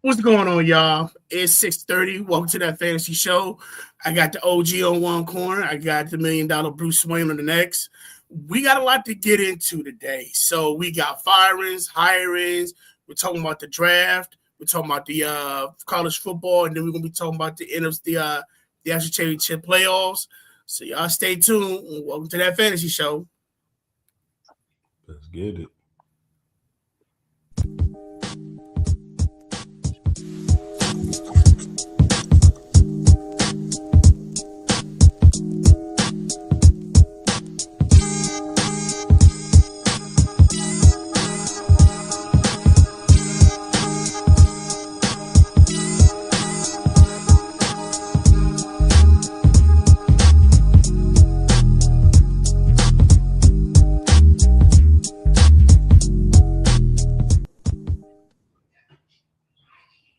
What's going on, y'all? It's 6:30. Welcome to That Fantasy Show. I got the OG on one corner. I got the $1 million Bruce Wayne on the next. We got a lot to get into today. So we got firings, hirings. We're talking about the draft. We're talking about the college football, and then we're gonna be talking about the end of the actual championship playoffs. So y'all stay tuned. Welcome to That Fantasy Show. Let's get it.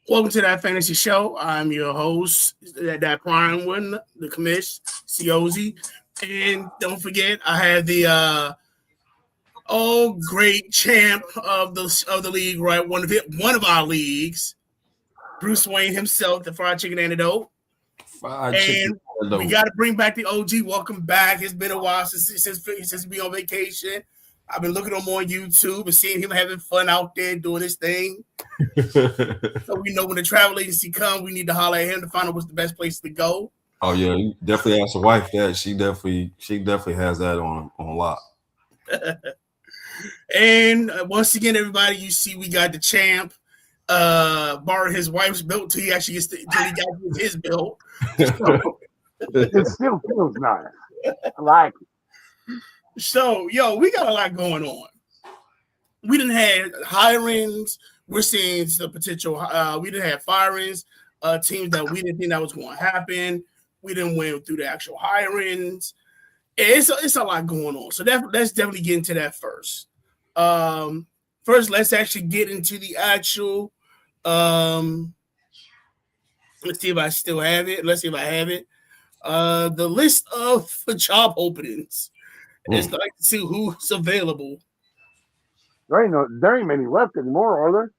Welcome to That Fantasy Show. I'm your host, that Prime one, the commish, COZ. And don't forget, I have the great champ of the league, right? One of our leagues, Bruce Wayne himself, the fried chicken antidote. And we got to bring back the OG. Welcome back. It's been a while since we on vacation. I've been looking on more on YouTube and seeing him having fun out there doing his thing. So we know when the travel agency comes, we need to holler at him to find out what's the best place to go. Oh yeah, you definitely ask the wife that. She definitely has that on lock. And once again, everybody, you see we got the champ. Borrowed his wife's belt till he actually gets till he got his belt. So, it still feels nice. I like it. So, we got a lot going on. We didn't have hirings. We're seeing the potential. We didn't have firings. Teams that we didn't think that was going to happen. We didn't went through the actual hirings. It's a lot going on. So let's definitely get into that first. First, let's actually get into the actual. Let's see if I still have it. Let's see if I have it. The list of job openings. It's like to see who's available. There ain't many left anymore, are there?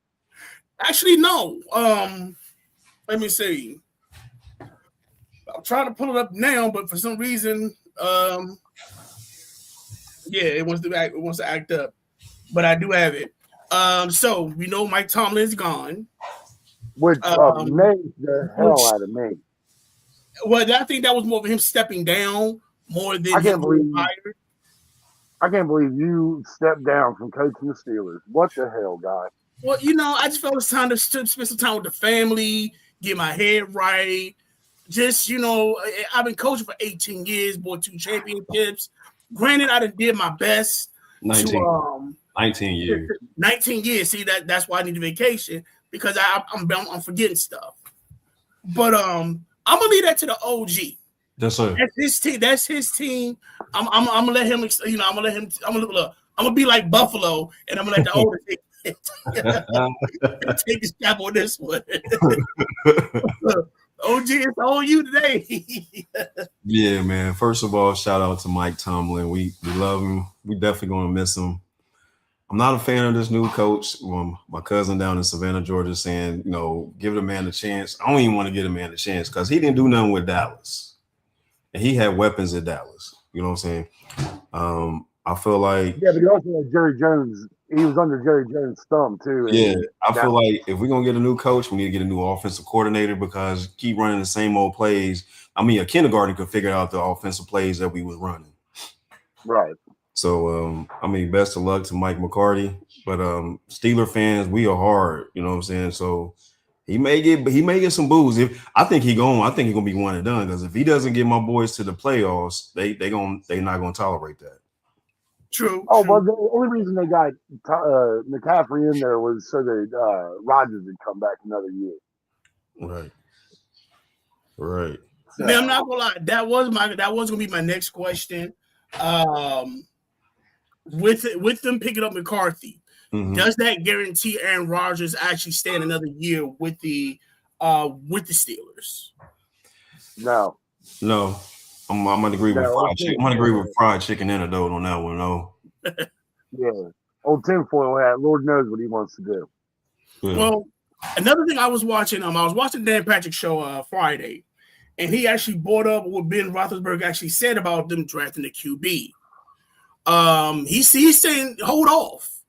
Actually, no. Let me see. I'm trying to pull it up now, but for some reason, it wants to act up. But I do have it. So we know Mike Tomlin's gone. Which made the hell out of me. Well, I think that was more of him stepping down more than him being hired. I can't believe you stepped down from coaching the Steelers. What the hell, guy? Well, I just felt it's time to spend some time with the family, get my head right. Just, I've been coaching for 18 years, bought 2 championships. Granted, I did my best. 19 years. 19 years. See, that's why I need a vacation because I'm forgetting stuff. But I'm gonna leave that to the OG. Yes, sir. That's his team. I'm gonna let him. I'm gonna be like Buffalo, and I'm gonna let the older take a step on this one. OG, it's on you today. Yeah, man. First of all, shout out to Mike Tomlin. We love him. We definitely gonna miss him. I'm not a fan of this new coach. My cousin down in Savannah, Georgia, saying, give the man a chance. I don't even want to give the man a chance because he didn't do nothing with Dallas. And he had weapons at Dallas. You know what I'm saying? I feel like... Yeah, but he also had Jerry Jones. He was under Jerry Jones' thumb, too. Yeah, I feel like if we're going to get a new coach, we need to get a new offensive coordinator because keep running the same old plays. I mean, a kindergarten could figure out the offensive plays that we was running. Right. So, best of luck to Mike McCarty. But Steeler fans, we are hard. You know what I'm saying? So... He may get some boos. I think he's gonna be one and done because if he doesn't get my boys to the playoffs, they not gonna tolerate that. True. Oh, well, the only reason they got McCaffrey in there was so that Rodgers would come back another year. Right. Now, I'm not gonna lie. That was gonna be my next question. With them picking up McCarthy. Mm-hmm. Does that guarantee Aaron Rodgers actually staying another year with the Steelers? No. I'm gonna agree with fried chicken. I'm gonna agree with fried chicken antidote on that one. No. Yeah, old tinfoil hat. Lord knows what he wants to do. Yeah. Well, Another thing I was watching Dan Patrick show Friday, and he actually brought up what Ben Roethlisberger actually said about them drafting the QB. He's saying, hold off,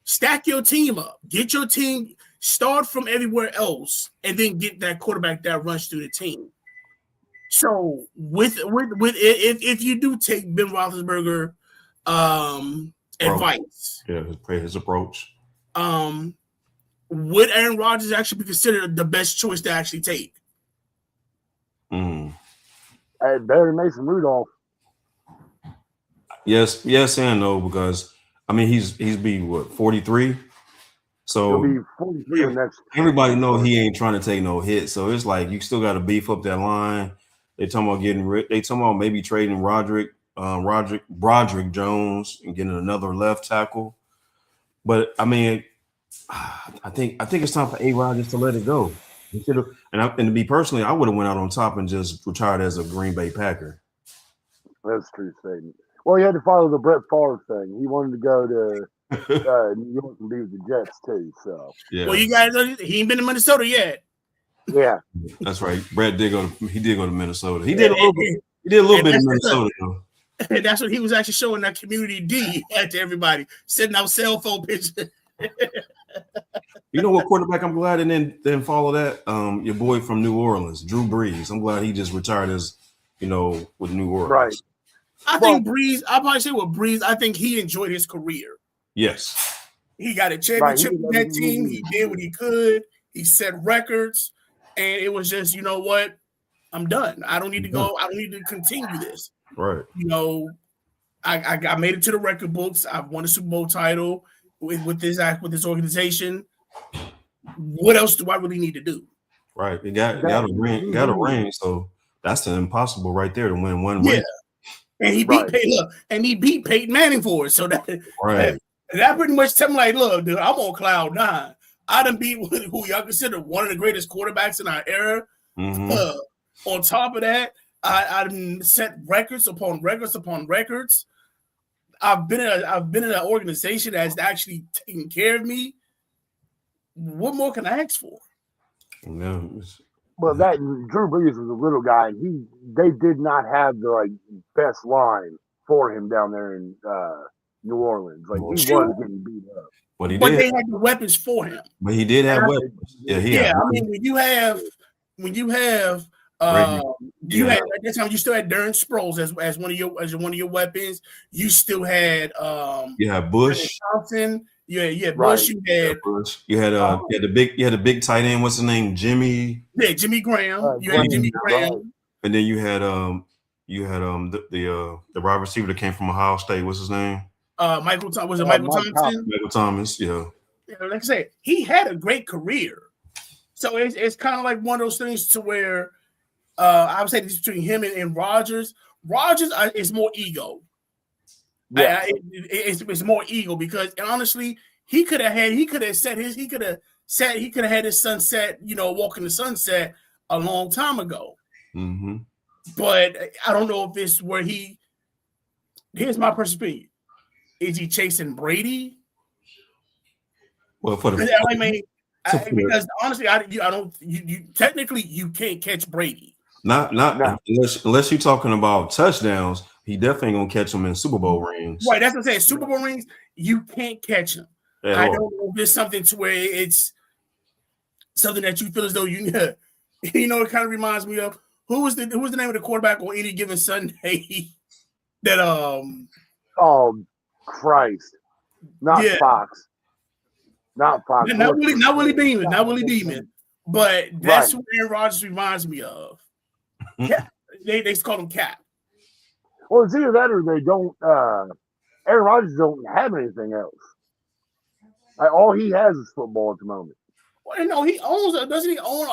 stack your team up, get your team, start from everywhere else, and then get that quarterback that runs through the team. So with if you do take Ben Roethlisberger advice, his approach, would Aaron Rodgers actually be considered the best choice to actually take? Hey, better than Mason Rudolph. Yes and no, because I mean he's be what 43, so He'll be 43 next. Everybody know he ain't trying to take no hit, so it's like you still got to beef up that line. They talking about they talking about maybe trading Broderick Jones and getting another left tackle, but I mean, I think it's time for A-Rod just to let it go. And to be personally, I would have went out on top and just retired as a Green Bay Packer. That's a true statement. Well, he had to follow the Brett Favre thing. He wanted to go to New York and be with the Jets too. So yeah. Well, you guys know he ain't been to Minnesota yet. Yeah, that's right. Brett did go to Minnesota. He did a little bit in Minnesota though. And that's what he was actually showing that community D to everybody, sending out cell phone pictures. You know what quarterback I'm glad and then follow that? Your boy from New Orleans, Drew Brees. I'm glad he just retired with New Orleans. Right. I think Brees, I'll probably say with Brees, I think he enjoyed his career. Yes. He got a championship with that team. He did what he could. He set records. And it was just, you know what? I'm done. I don't need to go. I don't need to continue this. Right. You know, I made it to the record books. I've won a Super Bowl title with this organization. What else do I really need to do? Right. He got a ring. So that's an impossible right there to win one ring. And he beat Peyton Manning for it. So that pretty much tell me like, look, dude, I'm on cloud 9. I done beat who y'all consider one of the greatest quarterbacks in our era. Mm-hmm. On top of that, I done set records upon records upon records. I've been in an organization that's actually taking care of me. What more can I ask for? No. Well, that Drew Brees was a little guy, and they did not have the best line for him down there in New Orleans. He was getting beat up. But they had the weapons for him. But he did have weapons. Yeah, I mean, when you have at that time you still had Darren Sproles as one of your weapons. You still had Bush Thompson. Yeah, Bush. You had Bush. You had the big tight end. What's his name? Jimmy. Yeah, Jimmy Graham. You had Jimmy Graham. And then you had the wide receiver that came from Ohio State. What's his name? Michael Thompson? Michael Thomas. Yeah. Like I said, he had a great career. So it's kind of like one of those things to where I would say this between him and Rodgers. Rodgers is more ego. Yeah. It's more ego because honestly, he could have had his sunset, walk in the sunset a long time ago. Mm-hmm. But I don't know if it's where here's my perspective. Is he chasing Brady? Well, because honestly, technically you can't catch Brady. Not unless you're talking about touchdowns. He definitely gonna catch them in Super Bowl rings. Right, that's what I'm saying. Super Bowl rings, you can't catch them. I don't know if there's something to where it's something that you feel as though it kind of reminds me of who was the name of the quarterback on any given Sunday that oh Christ. Not Fox. Not Fox. Not Willie Beeman. But that's what Aaron Rodgers reminds me of. Yeah. They call him Cap. Well, it's either that or they don't. Aaron Rodgers don't have anything else. All he has is football at the moment. Well, no, he owns. Doesn't he own?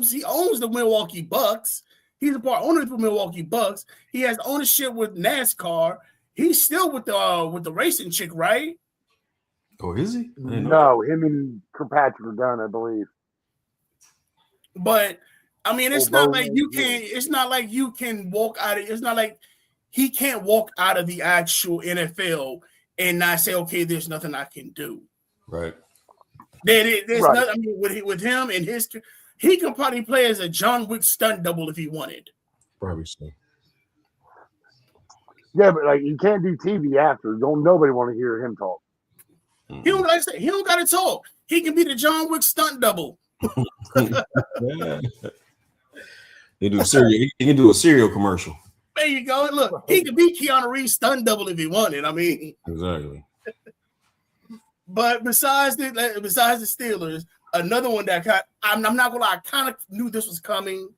He owns the Milwaukee Bucks. He's a part owner of the Milwaukee Bucks. He has ownership with NASCAR. He's still with the racing chick, right? Oh, is he? No, him and Kirkpatrick are done, I believe. But I mean, it's not like you can. It's not like you can walk out of. It's not like he can't walk out of the actual NFL and not say, "Okay, there's nothing I can do." Right. There's nothing. I mean, with him and his, he can probably play as a John Wick stunt double if he wanted. Probably so. Yeah, but like you can't do TV after. Don't nobody want to hear him talk. He don't like I said, he don't got to talk. He can be the John Wick stunt double. Yeah. He can do a cereal commercial. There you go. Look, he could be Keanu Reeves stunt double if he wanted. I mean, exactly. But besides the Steelers, another one that I'm not gonna lie, I kind of knew this was coming.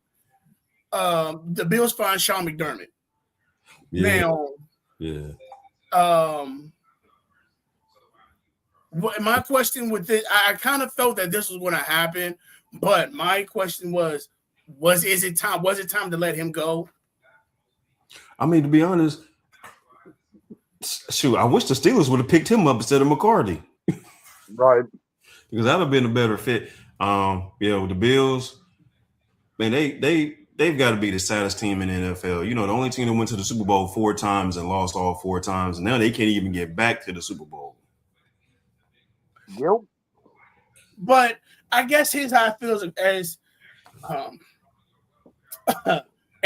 The Bills find Sean McDermott. Yeah. Now, my question with this, I kind of felt that this was going to happen, but my question was it time to let him go? I mean, to be honest, shoot, I wish the Steelers would have picked him up instead of McCarthy. Right. Because that would have been a better fit. With the Bills, man, they've got to be the saddest team in the NFL. You know, the only team that went to the Super Bowl 4 times and lost all 4 times, and now they can't even get back to the Super Bowl. Yep. But I guess here's how I feel as and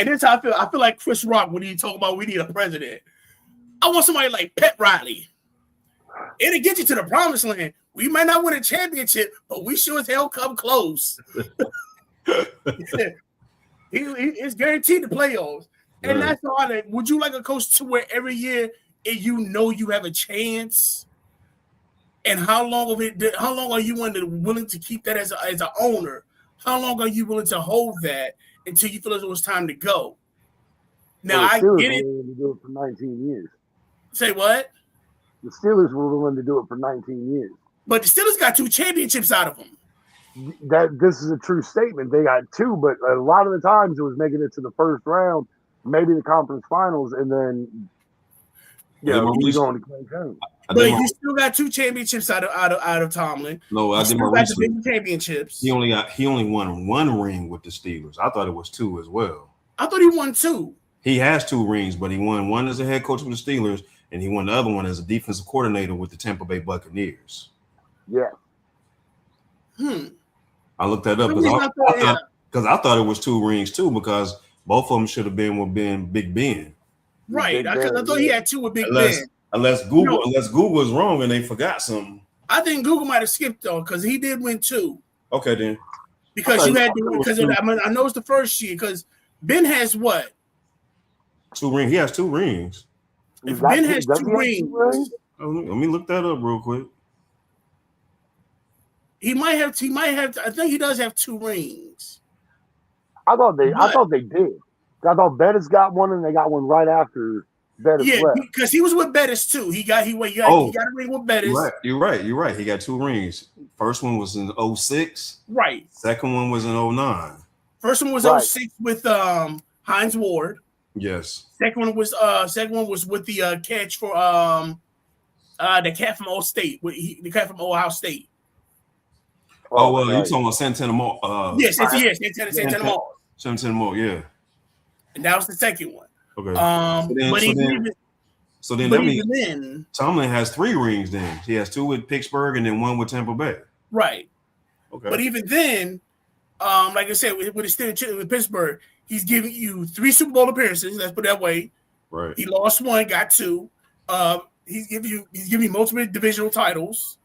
this how I feel. I feel like Chris Rock when he talk about we need a president. I want somebody like Pat Riley. It'll get you to the promised land. We might not win a championship, but we sure as hell come close. It's guaranteed the playoffs. And that's all. Would you like a coach to where every year you know you have a chance? And how long are you willing to keep that as an owner? How long are you willing to hold that until you feel as it was time to go? Now I get it. To do it for 19 years. Say what? The Steelers were willing to do it for 19 years. But the Steelers got 2 championships out of them. This is a true statement. They got 2, but a lot of the times it was making it to the first round, maybe the conference finals, and then you going to Clay County. But he still got 2 championships out of Tomlin. No, I did my research. The big championships. He only won 1 ring with the Steelers. I thought it was 2 as well. I thought he won 2. He has 2 rings, but he won 1 as a head coach with the Steelers, and he won the other one as a defensive coordinator with the Tampa Bay Buccaneers. Yeah. I looked that up because I thought it was 2 rings too, because both of them should have been with Big Ben. Right. I thought he had 2 with Big Ben. Unless Google is wrong and they forgot something. I think Google might have skipped though, because he did win 2. Okay, then. Because you had to, because I know it's the first year, because Ben has what? 2 rings. He has 2 rings. If Ben has 2 rings, let me look that up real quick. He might have. I think he does have 2 rings. I thought they did. I thought Bettis got one, and they got one right after Bettis left. Because he was with Bettis too. He got a ring with Bettis. You're right. He got 2 rings. First one was in 06. Right. Second one was in 09. First one was 06 with Hines Ward. Yes. Second one was with the catch for the cat from the cat from Ohio State. You talking about Santana Moore? Yes, Santana Moore. Santana Moore, yeah. And that was the second one. Okay. So then that means Tomlin has 3 rings. Then he has 2 with Pittsburgh and then 1 with Tampa Bay. Right. Okay. But even then, like I said, with the Steelers with Pittsburgh, he's giving you 3 Super Bowl appearances. Let's put it that way. Right. He lost 1, got 2. He's giving you multiple divisional titles.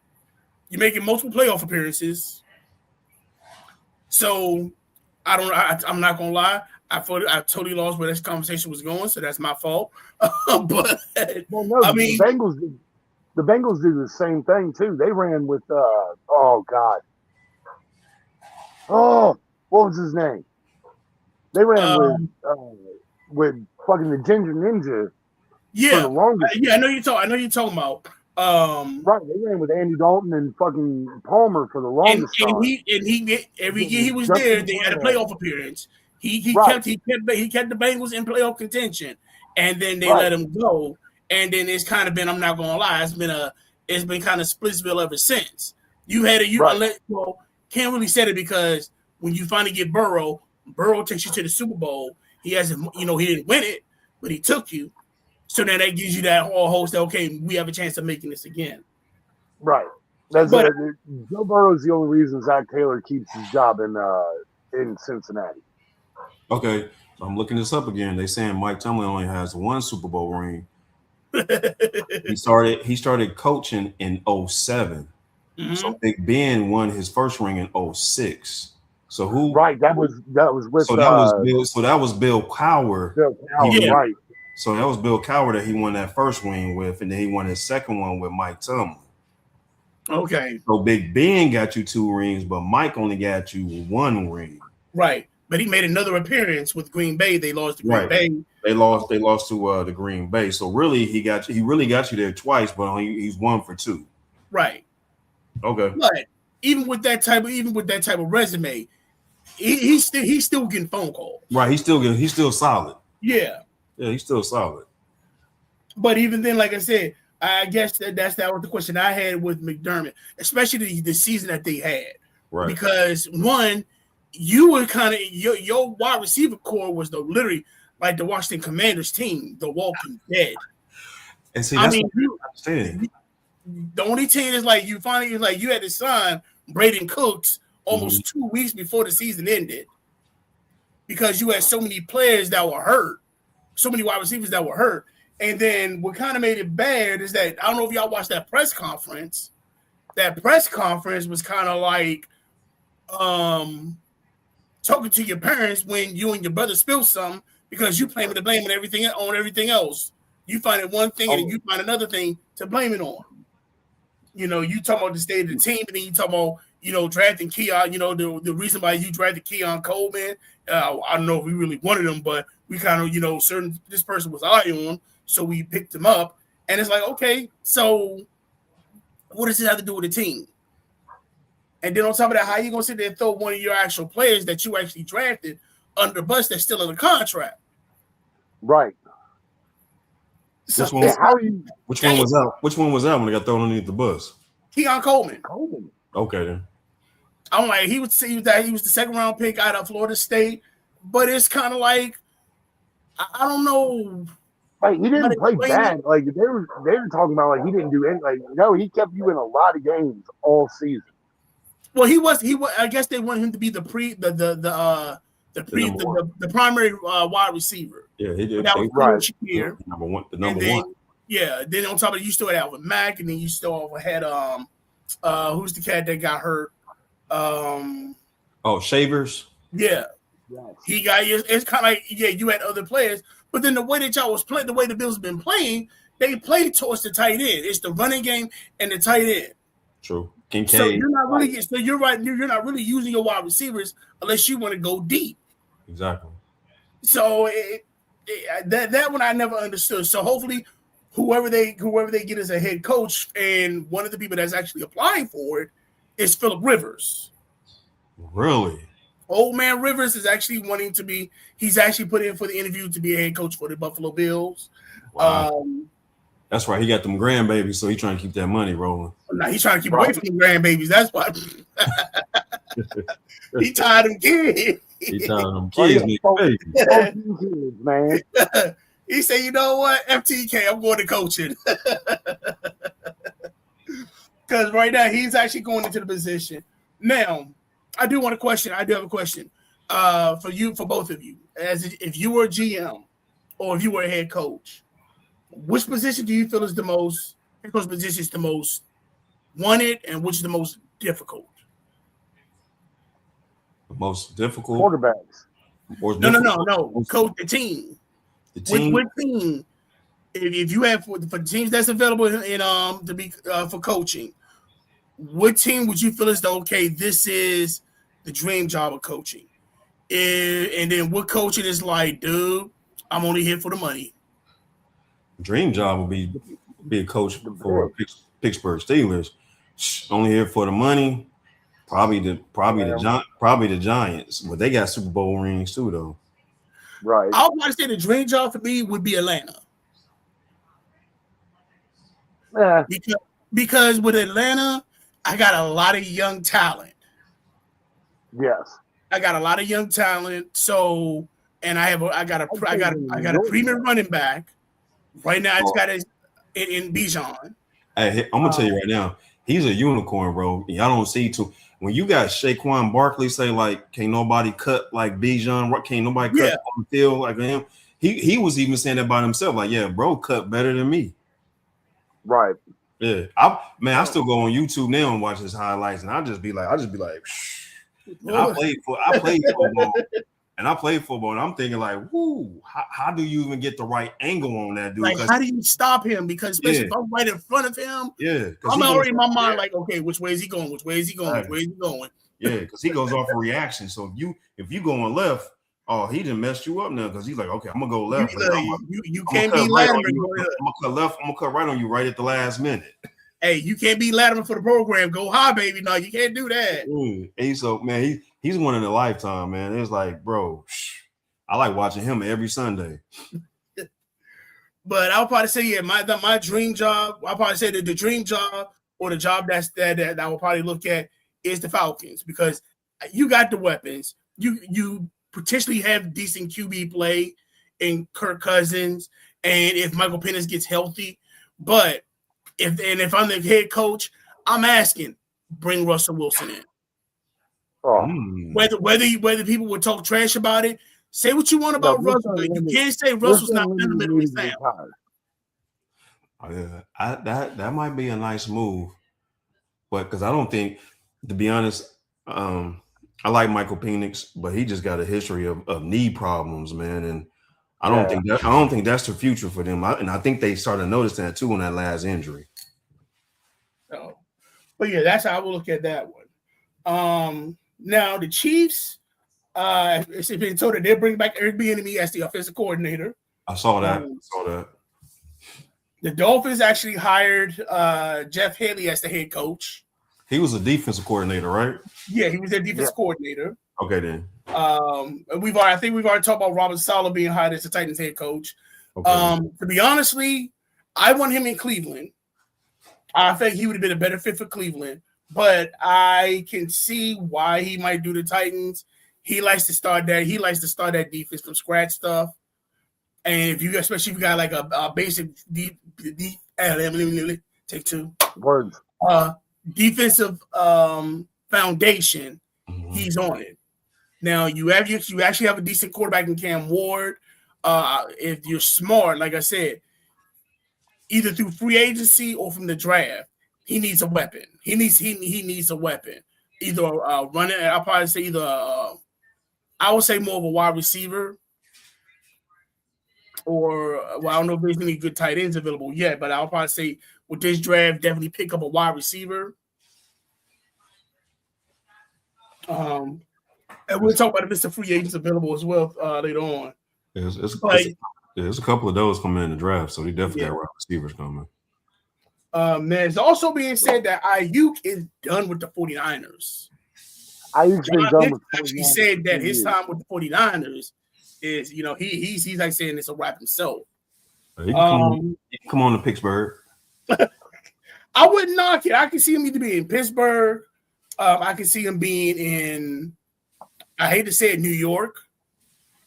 You're making multiple playoff appearances. So I'm not gonna lie. I totally lost where this conversation was going, so that's my fault. But I mean, the Bengals do the same thing too. They ran with what was his name? They ran with fucking the Ginger Ninja. Yeah, for the longest. I know you're talking about. Right, they ran with Andy Dalton and fucking Palmer for the longest time. And every year he was there, they had a playoff appearance. He kept the Bengals in playoff contention, and then they let him go. And then it's kind of been, I'm not gonna lie, it's been kind of Splitsville ever since. Can't really say it because when you finally get Burrow takes you to the Super Bowl. He hasn't, he didn't win it, but he took you. So then that gives you that whole host that, okay, we have a chance of making this again. Right. Joe Burrow's the only reason Zach Taylor keeps his job in Cincinnati. Okay, so I'm looking this up again. They saying Mike Tomlin only has one Super Bowl ring. He started coaching in 07. Mm-hmm. So Big Ben won his first ring in 06. So who? Right, that was with. So that was Bill. So that was Bill Cowher. Bill Cowher, right? So that was Bill Cowher that he won that first ring with, and then he won his second one with Mike Tomlin. Okay. So Big Ben got you 2 rings, but Mike only got you 1 ring. Right, but he made another appearance with Green Bay. They lost to Green Bay. They lost to the Green Bay. So really, he really got you there twice, but he's 1 for 2. Right. Okay. But even with that type of resume, he's still getting phone calls. Right. He's still solid. Yeah. Yeah, he's still solid. But even then, like I said, I guess that was the question I had with McDermott, especially the season that they had. Right. Because one, you were kind of your wide receiver core was literally like the Washington Commanders team, the Walking Dead. And see, that's what I understand. The only team is like you had to sign Braden Cooks almost 2 weeks before the season ended because you had so many players that were hurt, so many wide receivers that were hurt. And then what kind of made it bad is that I don't know if y'all watched that press conference. That press conference was kind of like talking to your parents when you and your brother spill something because you claiming the blame on everything else. You find it one thing and you find another thing to blame it on. You know, you talk about the state of the team, and then you talk about, drafting Keon, the reason why you drafted Keon Coleman. I don't know if we really wanted him, but we kind of, this person was eye on, so we picked him up. And it's like, okay, so what does it have to do with the team? And then on top of that, how you going to sit there and throw one of your actual players that you actually drafted under the bus that's still in the contract? Right. So which one was that? Which one was that when they got thrown underneath the bus? Keon Coleman. Okay, then. I'm like, he was the second round pick out of Florida State, but it's kind of like I don't know. Like he didn't play bad. Like they were talking about like he didn't do anything. Like no, he kept you in a lot of games all season. Well, he was. I guess they wanted him to be the primary wide receiver. Yeah, he did. That was right here. Number one. Yeah. Then on top of it, you still had Alvin Mack, and then you still had who's the cat that got hurt? Shavers. Yeah. Yes. He got. It's kind of like you had other players, but then the way that y'all was playing, the way the Bills have been playing, they played towards the tight end. It's the running game and the tight end. True. Kincaid. So you're not really. So you're right. You're not really using your wide receivers unless you want to go deep. Exactly. So that one I never understood. So hopefully, whoever they get as a head coach, and one of the people that's actually applying for it is Phillip Rivers. Really? Old man Rivers is actually wanting to be. He's actually put in for the interview to be a head coach for the Buffalo Bills. Wow. That's right. He got them grandbabies, so he's trying to keep that money rolling. No, he's trying to keep away from the grandbabies. That's why. He tired of them kids. He tired of them kids, man. He said, "You know what, FTK, I'm going to coaching." Because right now he's actually going into the position. Now, I do have a question for you, for both of you. If you were a GM or if you were a head coach, which position do you feel is the most head coach position is the most wanted, and which is the most difficult? The most difficult quarterbacks. No. Coach the team. The team. Which team? If you have for the teams that's available in to be for coaching, what team would you feel as though this is the dream job of coaching? And then what coaching is like, dude, I'm only here for the money. Dream job would be a coach for Pittsburgh Steelers. Only here for the money. Probably the Giants, but they got Super Bowl rings too, though. Right. I would want to say the dream job for me would be Atlanta. Yeah. Because with Atlanta, I got a lot of young talent. Yes. I got a lot of young talent. So, and I got a premium running back. Right now, it's got in Bijan. Hey, I'm gonna tell you right now. He's a unicorn, bro. Y'all don't see too. When you got Saquon Barkley say like, "Can't nobody cut like Bijan? Can't nobody cut on the field like him?" He was even saying that by himself, like, "Yeah, bro, cut better than me." Right. Yeah, I still go on YouTube now and watch his highlights, and I just be like, and I played football, and I'm thinking like, whoo, how do you even get the right angle on that dude? Like, how do you stop him? Because especially if I'm right in front of him, I'm already in my mind like, okay, which way is he going? Which way is he going? Which way is he going? Yeah, because he goes off a reaction. So if you going left, oh, he done messed you up now because he's like, okay, I'm gonna go left. You can't be Latimer. I'm gonna cut left. I'm gonna cut right on you right at the last minute. Hey, you can't be Latimer for the program. Go high, baby. No, you can't do that. He's one in a lifetime, man. It's like, bro, I like watching him every Sunday. But I'll probably say, my dream job. I'll probably say that the dream job or the job that I will probably look at is the Falcons, because you got the weapons. You potentially have decent QB play in Kirk Cousins, and if Michael Penix gets healthy. But if I'm the head coach, I'm asking, bring Russell Wilson in. Oh. Whether people would talk trash about it, say what you want about Russell. You can't say Russell's not fundamentally sound. Oh, yeah, that might be a nice move, but because I don't think, to be honest, I like Michael Penix, but he just got a history of knee problems, man, and I don't think that's the future for them. And I think they started noticing that too on that last injury. Oh, but yeah, that's how I will look at that one. Now the Chiefs, it's been told that they're bringing back Eric Bieniemy as the offensive coordinator. I saw that. The Dolphins actually hired Jeff Haley as the head coach. He was a defensive coordinator, right? Yeah, he was their defensive coordinator. Okay, then. I think we've already talked about Robert Saleh being hired as the Titans head coach. Okay. To be honestly, I want him in Cleveland. I think he would have been a better fit for Cleveland, but I can see why he might do the Titans. He likes to start that defense from scratch stuff. And especially if you got like a basic take two words defensive foundation, he's on it. Now you actually have a decent quarterback in Cam Ward. If you're smart, like I said, either through free agency or from the draft, he needs a weapon. He needs a weapon. Either running. I'll probably say I would say more of a wide receiver. Or I don't know if there's any good tight ends available yet, but I'll probably say with this draft, definitely pick up a wide receiver. And we'll talk about if it's a free agents available as well later on. There's a couple of those coming in the draft, so they definitely got wide receivers coming. There's also being said that Ayuk is done with the 49ers. Ayuk's been done with the 49ers. He said that his time with the 49ers is, he's like saying it's a wrap himself. He can come on to Pittsburgh. I wouldn't knock it. I can see him either being in Pittsburgh. I can see him being in, I hate to say it, New York.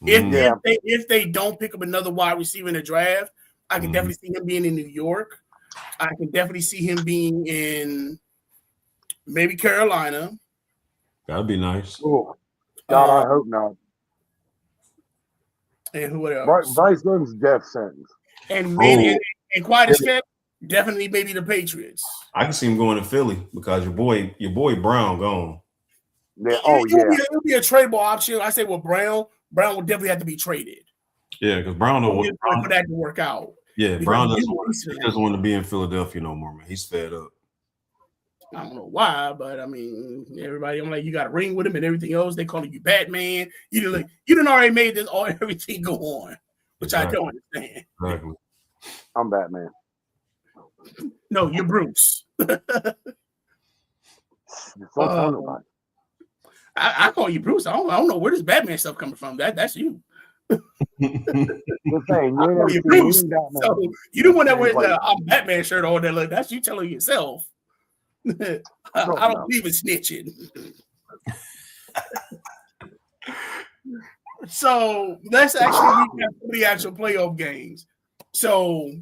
If they don't pick up another wide receiver in the draft, I can definitely see him being in New York. I can definitely see him being in maybe Carolina. That'd be nice. Oh, God, I hope not. And what else? Bryce Young's death sentence. And maybe, and quite as fair, definitely maybe the Patriots. I can see him going to Philly because your boy Brown gone. Yeah. It'll be a tradable option. I say, Brown will definitely have to be traded. Yeah, because Brown don't want for that to work out. Yeah, Brown doesn't want to be in Philadelphia no more, man. He's fed up. I don't know why, but I mean, everybody, I'm like, you got a ring with him and everything else. They calling you Batman. You done already made this everything go on, which I don't understand. Exactly. I'm Batman. No, you're Bruce. I call you Bruce. I don't know where this Batman stuff coming from. That's you. You're Bruce. So you the one that wears the I'm Batman shirt on there. Like, that's you telling yourself. I don't believe in snitching. So let's actually recap the actual playoff games. So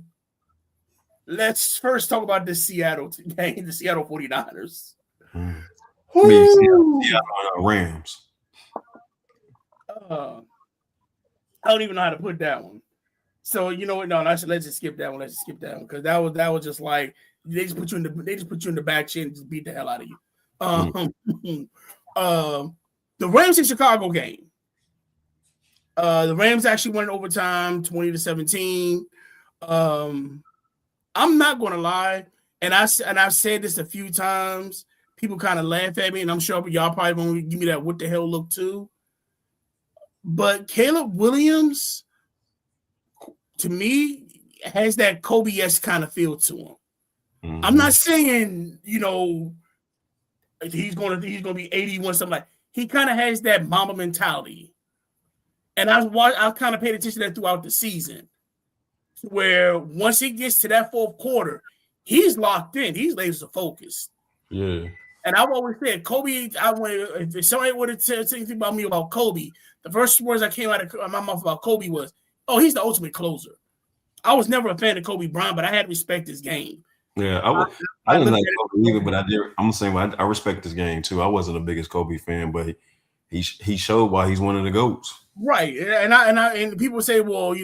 let's first talk about the Seattle game, the Seattle 49ers. I mean, Seattle Rams. I don't even know how to put that one. So you know what? No, let's just skip that one. Let's just skip that one because that was just like they just put you in the back chin and just beat the hell out of you. The Rams in Chicago game. The Rams actually won in overtime, 20-17. I'm not gonna lie, and I've said this a few times. People kind of laugh at me, and I'm sure y'all probably gonna give me that what the hell look too. But Caleb Williams, to me, has that Kobe-esque kind of feel to him. Mm-hmm. I'm not saying he's gonna be 81 something like. He kind of has that Mamba mentality, and I kind of paid attention to that throughout the season, where once he gets to that fourth quarter, he's locked in. He's laser focused. Yeah. And I've always said Kobe. If somebody would have said anything about me about Kobe, the first words that came out of my mouth about Kobe was, "Oh, he's the ultimate closer." I was never a fan of Kobe Bryant, but I had to respect his game. Yeah, I didn't like Kobe either, but I'm saying I respect his game too. I wasn't the biggest Kobe fan, but he showed why he's one of the GOATs. Right, and people say, well,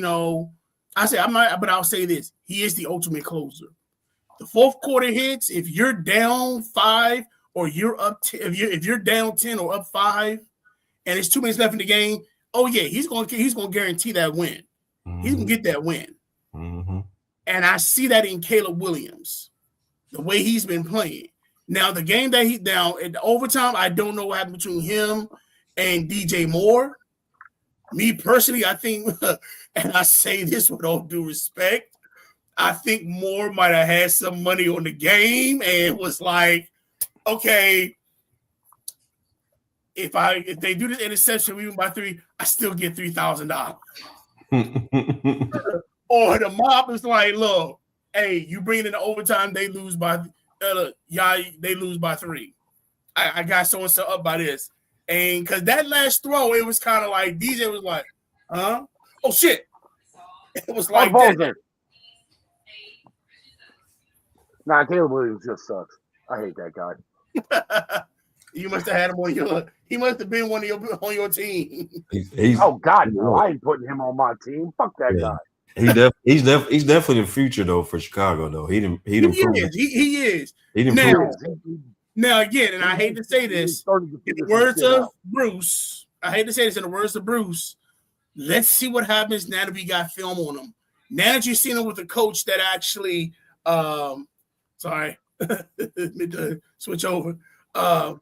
I say I'm not, but I'll say this: he is the ultimate closer. The fourth quarter hits. If you're down 5 or you're up, if you're down 10 or up 5, and it's 2 minutes left in the game, oh yeah, he's going to guarantee that win. Mm-hmm. He's going to get that win. Mm-hmm. And I see that in Caleb Williams, the way he's been playing. Now, the game that in the overtime, I don't know what happened between him and DJ Moore. Me personally, I think, and I say this with all due respect, I think Moore might have had some money on the game and was like, okay, if they do this interception, we win by 3, I still get $3,000. Or the mob is like, look, hey, you bring it in the overtime, they lose by 3. I got so and so up by this. And because that last throw, it was kind of like DJ was like, huh? Oh shit. It was like that. Nah, Caleb Williams just sucks. I hate that guy. You must have had him on your. He must have been on your team. Oh God, no! I ain't putting him on my team. Fuck that guy. He's definitely the future though for Chicago though. He is. Now again, and I hate to say this, in the words of Bruce, let's see what happens now that we got film on him. Now that you've seen him with a coach that actually, switch over. Now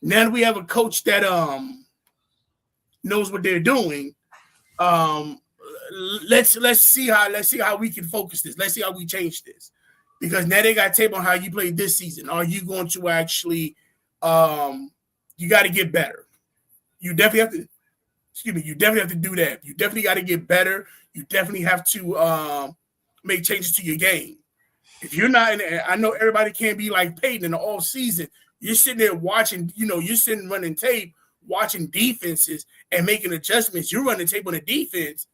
that we have a coach that knows what they're doing, let's see how we can focus this. Let's see how we change this. Because now they got tape on how you played this season. Are you going to actually you got to get better. You definitely have to do that. You definitely got to get better. You definitely have to make changes to your game. If you're not, I know everybody can't be like Peyton in the off season. You're sitting there watching, you're sitting running tape, watching defenses and making adjustments. You're running tape on the defense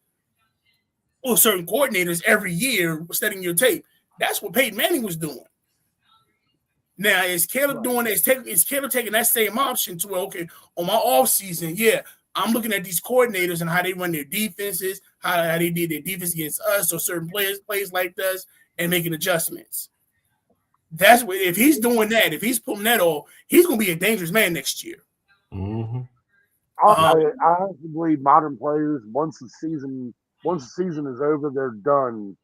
or certain coordinators every year studying your tape. That's what Peyton Manning was doing. Now, is Caleb doing this? Is Caleb taking that same option to, okay, on my off season, yeah, I'm looking at these coordinators and how they run their defenses, how they did their defense against us or certain plays like this, and making adjustments. That's what, if he's doing that, if he's pulling that off, he's going to be a dangerous man next year. Mm-hmm. I honestly believe modern players, once the season is over, they're done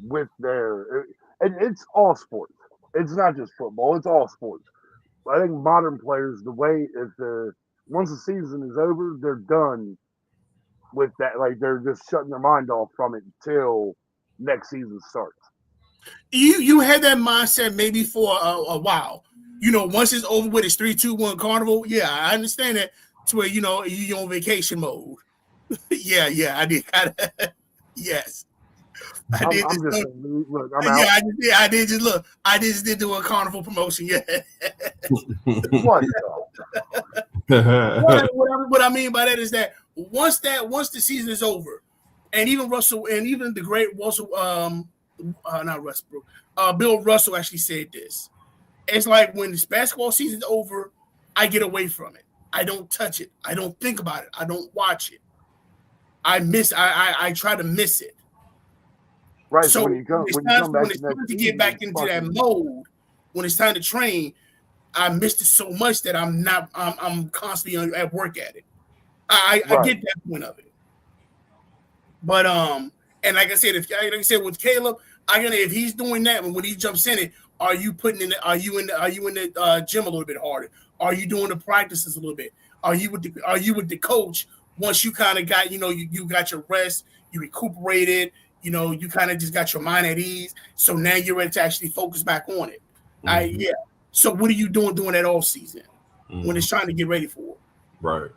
with their, and it's all sports. It's not just football. It's all sports. I think modern players, once the season is over, they're done with that. Like they're just shutting their mind off from it until next season starts. You had that mindset maybe for a while. Once it's over with, it's 3-2-1 carnival. Yeah, I understand that. To where you're on vacation mode. yeah, I did. Yes. I did do a carnival promotion. Yeah. What? What I mean by that is that once the season is over, and even Russell and even the great Russell not Westbrook. Bill Russell actually said this. It's like when this basketball season's over, I get away from it. I don't touch it. I don't think about it. I don't watch it. I try to miss it. Right. So when it's come back time to get back into that mode, when it's time to train, I missed it so much that I'm constantly at work at it. I get that point of it. But and like I said, with Caleb, if he's doing that when he jumps in it, are you in the gym a little bit harder? Are you doing the practices a little bit? Are you with the coach once you kind of got you got your rest, you recuperated, you kind of just got your mind at ease. So now you're ready to actually focus back on it. Mm-hmm. So what are you doing that off season when it's trying to get ready for it? Right.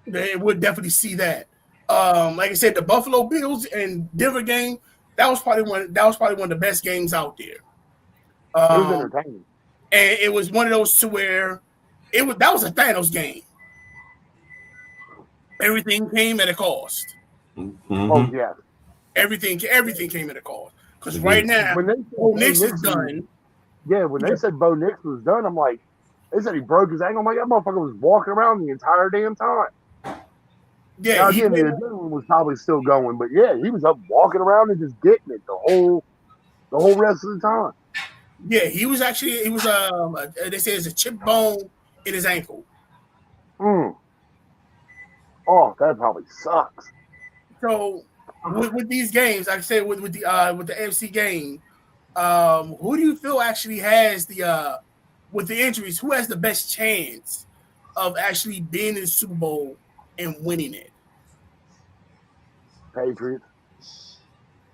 They would definitely see that. Like I said, the Buffalo Bills and Denver game, that was probably one of the best games out there. It was entertaining. And it was one of those to where that was a Thanos game. Everything came at a cost. Mm-hmm. Oh yeah. Everything came at a cost. Because right now, when Nix is done. Yeah, when they said Bo Nix was done, I'm like, they said he broke his ankle. I'm like, that motherfucker was walking around the entire damn time. Yeah, now, again, the adrenaline was probably still going, but yeah, he was up walking around and just getting it the whole rest of the time. Yeah, he was they say it's a chip bone in his ankle. Oh, that probably sucks. So with these games, like I said, with the AFC game, who do you feel actually has with the injuries? Who has the best chance of actually being in the Super Bowl and winning it? Patriots.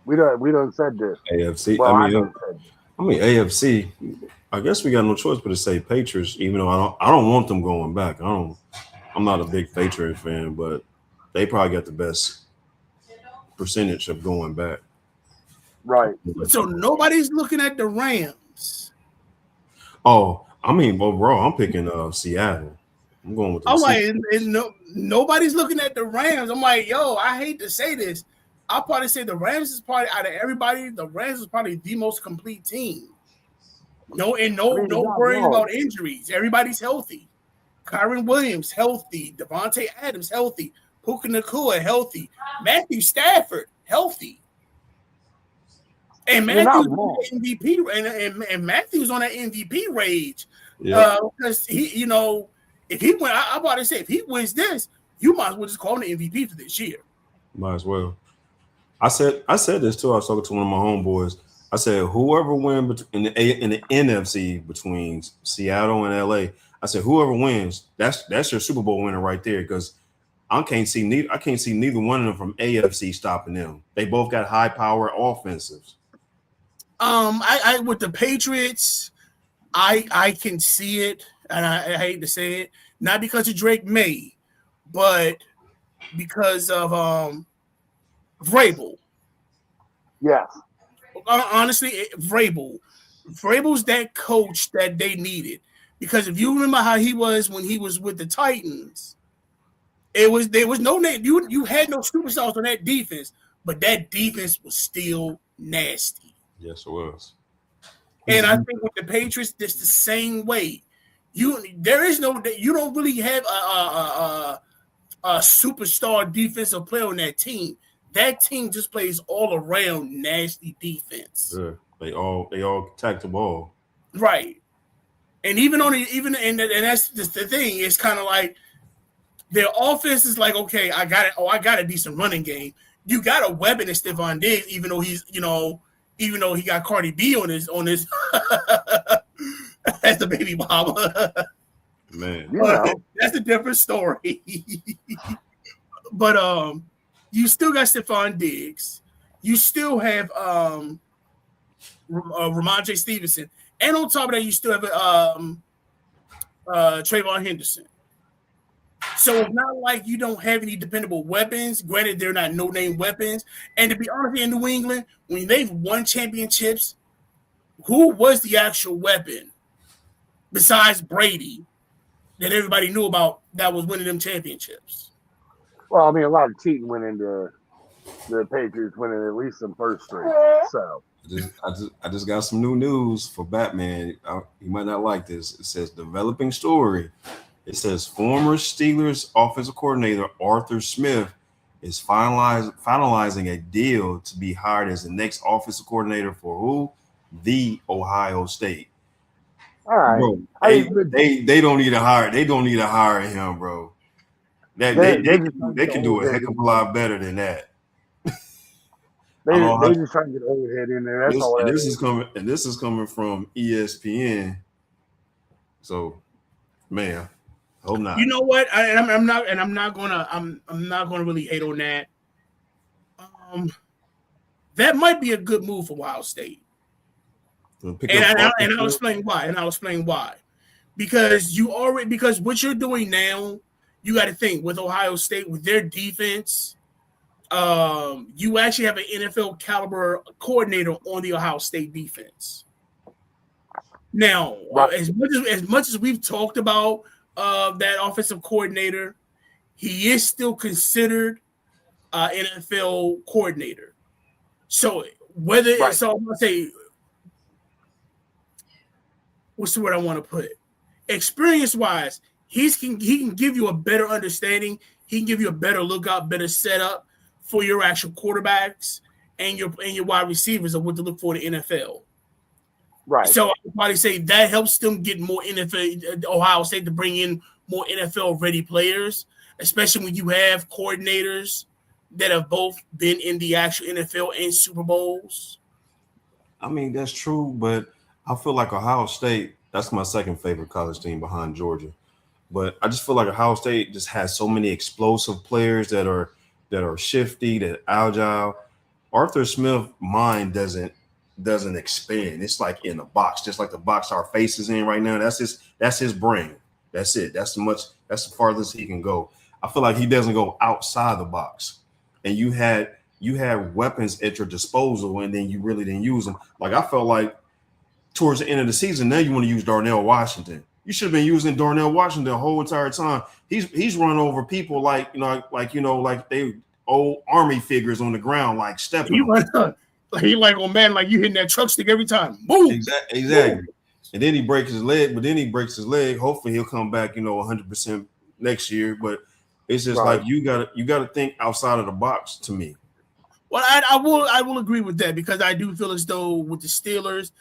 We done said this. AFC. Well, I mean AFC. I guess we got no choice but to say Patriots, even though I don't want them going back. I'm not a big Patriot fan, but they probably got the best percentage of going back. Right. So nobody's looking at the Rams. Oh, I mean, overall, I'm picking Seattle. I'm going with. I'm like, nobody's looking at the Rams. I'm like, yo, I hate to say this. I'll probably say the Rams is probably out of everybody. The Rams is probably the most complete team. No worry about injuries. Everybody's healthy. Kyron Williams healthy. Devontae Adams healthy. Puka Nacua healthy. Matthew Stafford healthy. And Matthew's on the MVP and Matthew's on that MVP rage. Because he, if he win, I'm about to say if he wins this, you might as well just call him the MVP for this year. Might as well. I said this too. I was talking to one of my homeboys. I said whoever wins in the NFC between Seattle and LA. I said whoever wins, that's your Super Bowl winner right there. Because I can't see neither one of them from AFC stopping them. They both got high power offensives. I with the Patriots, I can see it, and I hate to say it, not because of Drake May, but because of Vrabel. Yes. Honestly, Vrabel's that coach that they needed. Because if you remember how he was when he was with the Titans, there was no name. You had no superstars on that defense, but that defense was still nasty. Yes, it was. And I think with the Patriots, it's the same way. You don't really have a superstar defensive player on that team. That team just plays all around nasty defense. Yeah, they all attack the ball. Right. And and that's just the thing. It's kind of like their offense is like, okay, I got it. Oh, I got a decent running game. You got a weapon in Stephon Diggs, even though he got Cardi B on his as the baby mama. Man, that's a different story. But you still got Stephon Diggs. You still have Ramondre Stevenson, and on top of that, you still have Trayvon Henderson. So it's not like you don't have any dependable weapons. Granted, they're not no-name weapons. And to be honest, in New England, when they've won championships, who was the actual weapon besides Brady that everybody knew about that was winning them championships? Well, I mean, a lot of cheating went into the Patriots winning at least some first straight. So I just got some new news for Batman. You might not like this. It says developing story. It says former Steelers offensive coordinator Arthur Smith is finalizing a deal to be hired as the next offensive coordinator for who? The Ohio State. all right, Bro, they don't need to hire. They don't need to hire him, bro. That they can do a heck of a lot better than that. They just trying to get old head in there. That's all. This is coming from ESPN. So, man, I hope not. You know what? I'm not gonna really hate on that. That might be a good move for Ohio State. And I'll explain why. Because what you're doing now, you got to think with Ohio State with their defense. You actually have an NFL caliber coordinator on the Ohio State defense. Now, as much as we've talked about that offensive coordinator, he is still considered NFL coordinator. So I'm gonna say, what's the word I want to put? Experience-wise, he can give you a better understanding. He can give you a better lookout, better setup for your actual quarterbacks and your wide receivers of what to look for in the NFL. Right. So I would probably say that helps them get more NFL, Ohio State to bring in more NFL-ready players, especially when you have coordinators that have both been in the actual NFL and Super Bowls. I mean, that's true, but I feel like Ohio State, that's my second favorite college team behind Georgia. But I just feel like Ohio State just has so many explosive players that are shifty, that agile. Arthur Smith's mind doesn't expand. It's like in a box, just like the box our face is in right now. That's his brain. That's it. That's the farthest he can go. I feel like he doesn't go outside the box. And you had weapons at your disposal, and then you really didn't use them. Like I felt like towards the end of the season, now you want to use Darnell Washington. You should have been using Darnell Washington the whole entire time. He's running over people like they old army figures on the ground, like stepping. He hitting that truck stick every time. Boom. Exactly. Boom. And then he breaks his leg, Hopefully he'll come back, 100% next year. But it's just like you gotta think outside of the box to me. Well, I will agree with that because I do feel as though with the Steelers,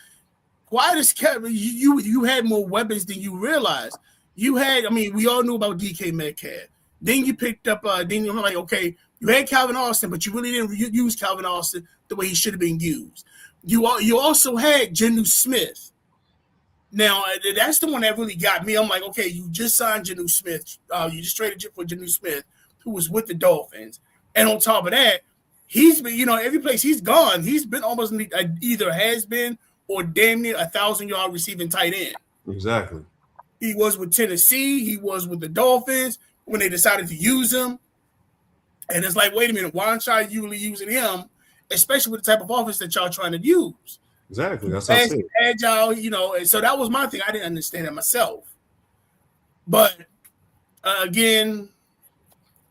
why does you had more weapons than you realized? We all knew about DK Metcalf. Then you picked up, then you're like, okay, you had Calvin Austin, but you really didn't use Calvin Austin the way he should have been used. You also had Geno Smith. Now, that's the one that really got me. I'm like, okay, you just signed Geno Smith. You just traded for Geno Smith, who was with the Dolphins. And on top of that, he's been, every place he's gone, he's been almost either has been or damn near 1,000-yard receiving tight end. Exactly. He was with Tennessee. He was with the Dolphins when they decided to use him. And it's like, wait a minute, why aren't y'all usually using him, especially with the type of offense that y'all trying to use? Exactly. That's how I see it. Agile, and so that was my thing. I didn't understand it myself. But again,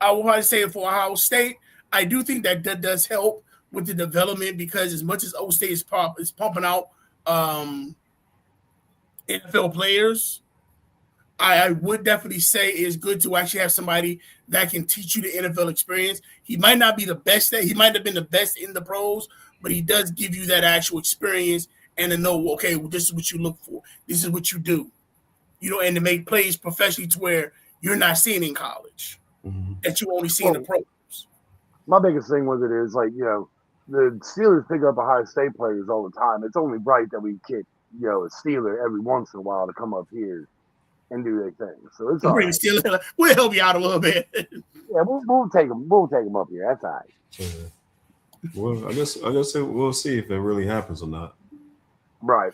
I will probably say for Ohio State, I do think that does help with the development because as much as O State is pumping out NFL players, I would definitely say it's good to actually have somebody that can teach you the NFL experience. He might not be the best he might have been the best in the pros, but he does give you that actual experience and to know, okay, well, this is what you look for. This is what you do, and to make plays professionally to where you're not seeing in college, that you only see in the pros. My biggest thing with it is the Steelers pick up Ohio State players all the time. It's only right that we kick, a Steeler every once in a while to come up here and do their thing. So it's all right. We'll help you out a little bit. Yeah, we'll take them. We'll take them up here. That's all right. Yeah. Well, I guess we'll see if it really happens or not. Right.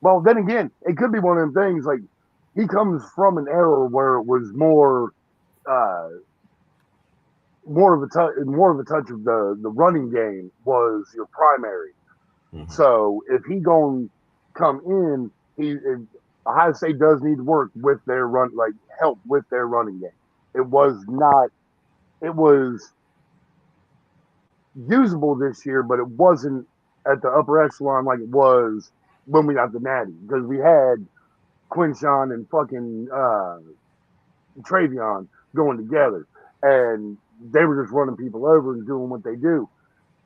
Well, then again, it could be one of them things. Like he comes from an era where it was more of a touch of the running game was your primary. Mm-hmm. So if he gonna come in, Ohio State does need to work with their help with their running game. usable this year, but it wasn't at the upper echelon like it was when we got the Natty, because we had Quinshawn and fucking Travion going together, and they were just running people over and doing what they do.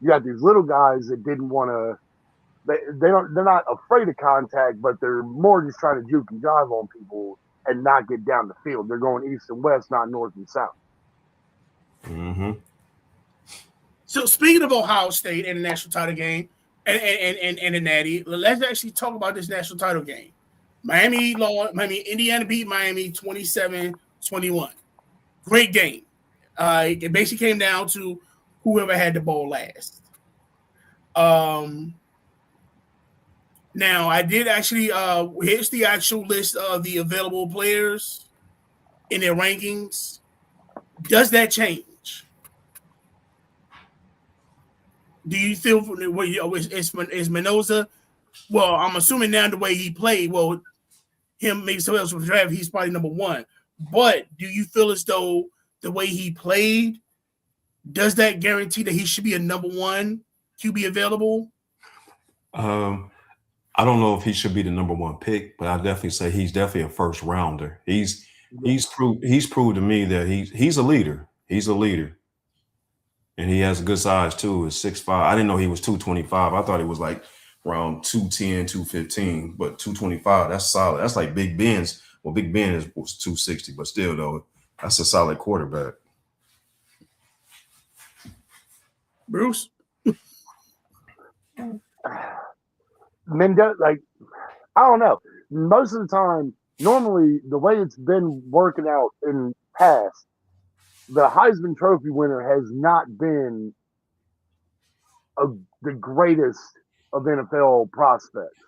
You got these little guys that didn't want to. They're not afraid of contact, but they're more just trying to juke and jive on people and not get down the field. They're going east and west, not north and south. Mm-hmm. So speaking of Ohio State and the national title game and the Natty, let's actually talk about this national title game. Indiana beat Miami 27-21. Great game. It basically came down to whoever had the ball last. Now, I did actually here's the actual list of the available players in their rankings. Does that change? Do you feel is Mendoza? Well, I'm assuming now the way he played, well, him maybe someone else was draft, he's probably number one. But do you feel as though the way he played, does that guarantee that he should be a number one QB available? I don't know if he should be the number one pick, but I definitely say he's definitely a first rounder. He's proved to me that he's a leader. He's a leader. And he has a good size too. He's 6'5". I didn't know he was 225. I thought he was like around 210, 215, but 225, that's solid. That's like Big Ben's. Well, Big Ben was 260, but still though, that's a solid quarterback. Bruce? Mendoza, like, I don't know. Most of the time, normally the way it's been working out in past, the Heisman Trophy winner has not been the greatest of NFL prospects,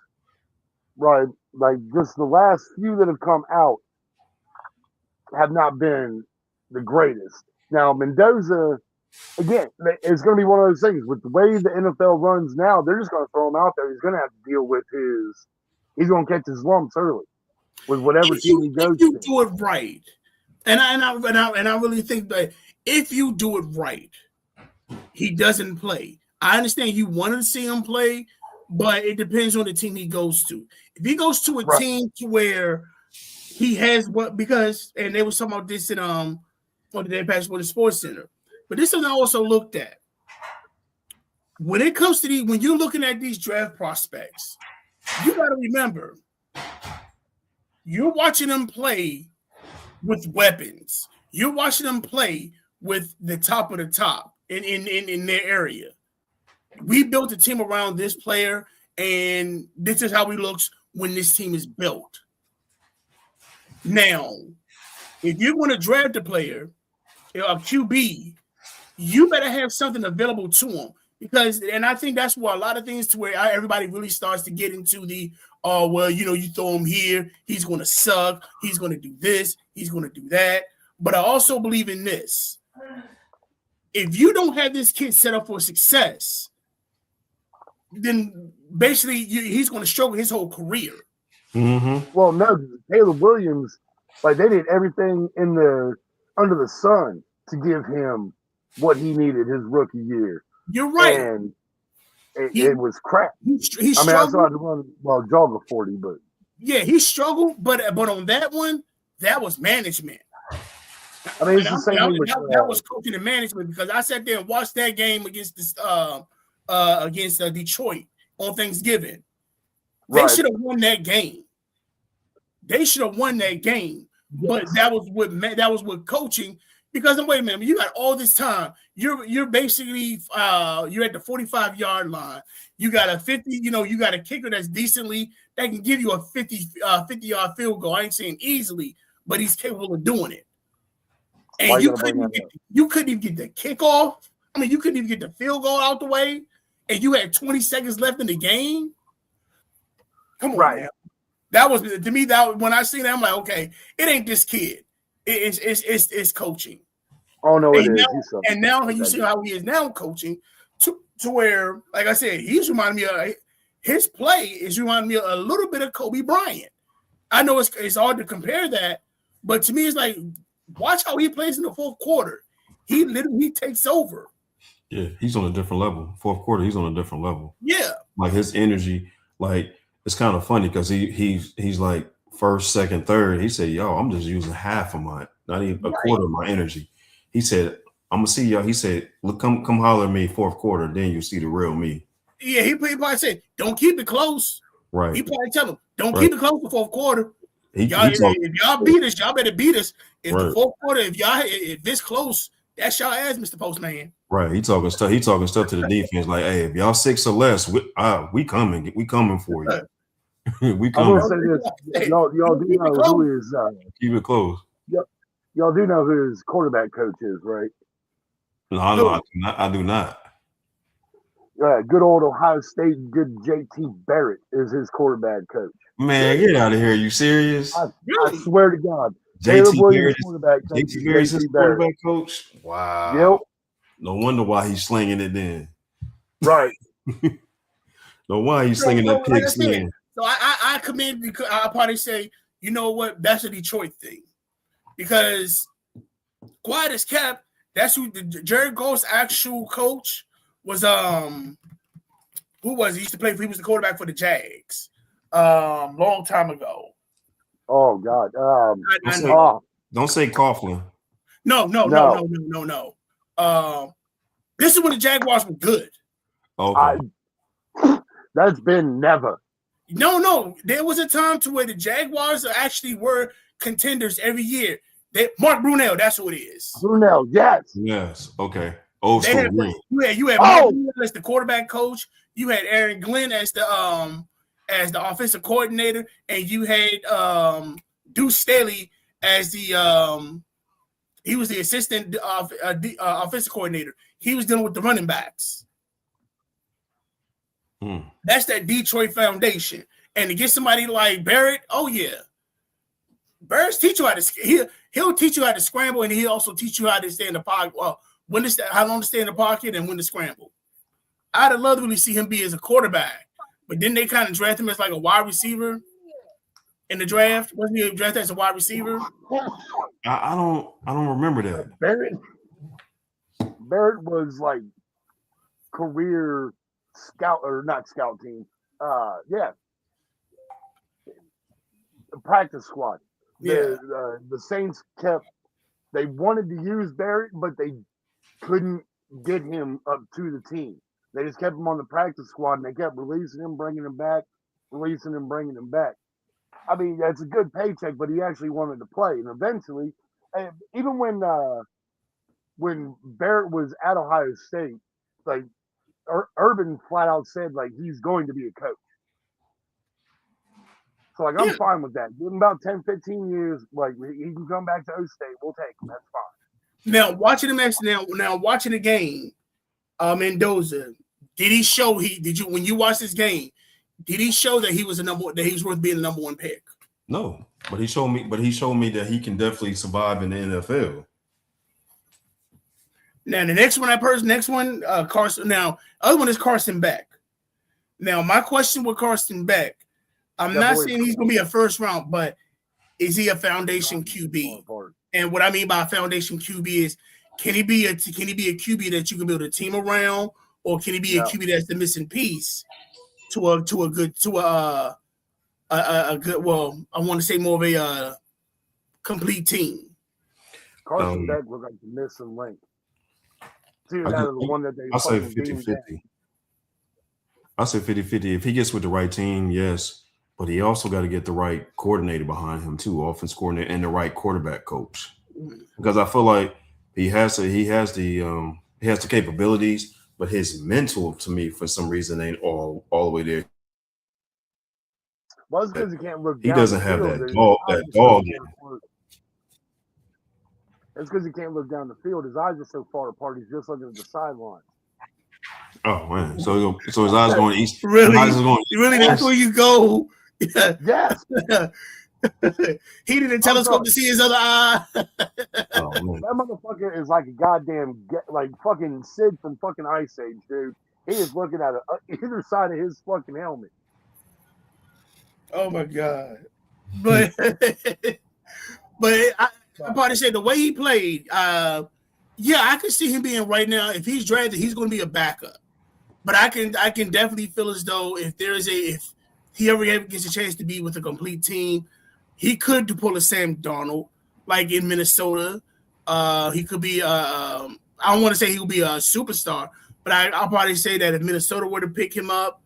right? Like, just the last few that have come out have not been the greatest. Now, Mendoza, again, it's going to be one of those things. With the way the NFL runs now, they're just going to throw him out there. He's going to have to deal with he's going to catch his lumps early with whatever team he goes to. If you do it right, and I really think that if you do it right, he doesn't play. I understand you wanted to see him play, but it depends on the team he goes to. If he goes to a team to where he has and they were talking about this in on the Day Pass for the Sports Center. But this is also looked at. When it comes to when you're looking at these draft prospects, you got to remember, you're watching them play with weapons. You're watching them play with the top of the top in their area. We built a team around this player, and this is how he looks when this team is built. Now, if you're going to draft a player, a QB, you better have something available to him and I think that's where a lot of things to where everybody really starts to get into the, you throw him here, he's going to suck, he's going to do this, he's going to do that. But I also believe in this. If you don't have this kid set up for success, then basically he's going to struggle his whole career. Mm-hmm. Well, no, Caleb Williams, like they did everything under the sun to give him what he needed his rookie year. You're right. And it was crap. He I mean, I saw him run, jog a 40, but yeah, he struggled. But on that one, that was management. I mean, it's the same thing. That was coaching and management, because I sat there and watched that game against Detroit on Thanksgiving. They should have won that game. But that was with coaching. Because wait a minute, you got all this time. You're basically you're at the 45-yard line. You got a 50. You got a kicker that's decently that can give you a 50-yard field goal. I ain't saying easily, but he's capable of doing it. And you couldn't even get the kickoff. I mean, you couldn't even get the field goal out the way, and you had 20 seconds left in the game. Come on, man. That was, to me, that when I see that, I'm like, okay, it ain't this kid. It's coaching. Oh no, it is. And now you see how he is now coaching to where, like I said, he's reminding me of his play is reminding me of a little bit of Kobe Bryant. I know it's hard to compare that, but to me, it's like, watch how he plays in the fourth quarter. He literally takes over. Yeah, he's on a different level. Fourth quarter, he's on a different level. Yeah. Like his energy, like it's kind of funny because he's like first, second, third. He said, "Yo, I'm just using half of my, not even a Right. quarter of my energy." He said, "I'm gonna see y'all." He said, "Look, come holler at me fourth quarter, then you see the real me." Yeah, he probably said, "Don't keep it close." Right, He probably tell him, "Don't right. keep it close the fourth quarter. Y'all, He talk if y'all beat us, y'all better beat us. If the right, fourth quarter, if this close, that's y'all ass, Mr. Postman." right. He talking stuff. He talking stuff to the defense like, "Hey, if y'all 6 or less, we coming for you. we I will coming. say this: y'all do Don't keep it know close. who is Keep it close." y'all do know who his quarterback coach is, right? No, I know. I do not. Good old Ohio State, good JT Barrett is his quarterback coach. Man, get out of here. You serious? I Really? swear to God, Caleb JT Williams Barrett quarterback coach is JT Barrett's his JT Barrett. quarterback coach. Yep, Wow. No wonder why he's slinging it then. right. No why he's So, slinging that like I picks said, then. so I commend because I probably say, you know what, that's a Detroit thing. Because quiet as kept, that's who Jerry Goff's actual coach was. Who was he? Used to play for? He was the quarterback for the Jags. Long time ago. Oh God. Don't say Coughlin. No. This is when the Jaguars were good. Okay. That's been never. No. There was a time to where the Jaguars actually were contenders every year. Mark Brunell, that's who it is. Brunell, yes. Yes. Okay. Old school. You had Mark Brunell as the quarterback coach. You had Aaron Glenn as the offensive coordinator, and you had Deuce Staley as the he was the assistant offensive coordinator. He was dealing with the running backs. That's that Detroit foundation. And to get somebody like Barrett, oh yeah, Barrett's teach you how to he'll teach you how to scramble, and he'll also teach you how to stay in the pocket. Well, how long to stay in the pocket and when to scramble. I'd have loved to really see him be as a quarterback, but then they kind of draft him as like a wide receiver in the draft. Wasn't he drafted as a wide receiver? I don't remember that. Barrett was like career scout or not scout team. The practice squad. The Saints they wanted to use Barrett, but they couldn't get him up to the team. They just kept him on the practice squad, and they kept releasing him, bringing him back, releasing him, bringing him back. I mean, that's a good paycheck, but he actually wanted to play. And eventually, even when Barrett was at Ohio State, like Urban flat out said, like he's going to be a coach. So like I'm fine with that. Give him about 10, 15 years, like he can come back to O State. We'll take him. That's fine. Now watching the game, Mendoza, did he show when you watch this game, did he show that he was that he was worth being the number one pick? No, but he showed me that he can definitely survive in the NFL. Now the next one, Carson. Now other one is Carson Beck. Now my question with Carson Beck, I'm not saying he's going to be a first round, but is he a foundation QB? And what I mean by foundation QB is, can he be a QB that you can build a team around, or can he be a QB that's the missing piece to a good well, I want to say more of a complete team. Carson Beck was like the missing link. Dude, that is the one that they I say 50-50. I say 50-50. If he gets with the right team, yes. But he also got to get the right coordinator behind him too, offense coordinator, and the right quarterback coach. Because I feel like he has the capabilities, but his mental, to me, for some reason, ain't all the way there. Well, it's because he can't look. He doesn't have that dog in him. It's because he can't look down the field. His eyes are so far apart. He's just looking at the sideline. Oh man! So his eyes going east. Really? Really? That's where you go. Yes. He didn't telescope to see his other eye. That motherfucker is like a goddamn fucking Sid from fucking Ice Age, dude. He is looking at either side of his fucking helmet. Oh my god! But I probably say the way he played, Yeah, I can see him being right now. If he's drafted, he's going to be a backup. But I can definitely feel as though if he ever gets a chance to be with a complete team, he could pull a Sam Darnold like in Minnesota. He could be. I don't want to say he will be a superstar, but I'll probably say that if Minnesota were to pick him up,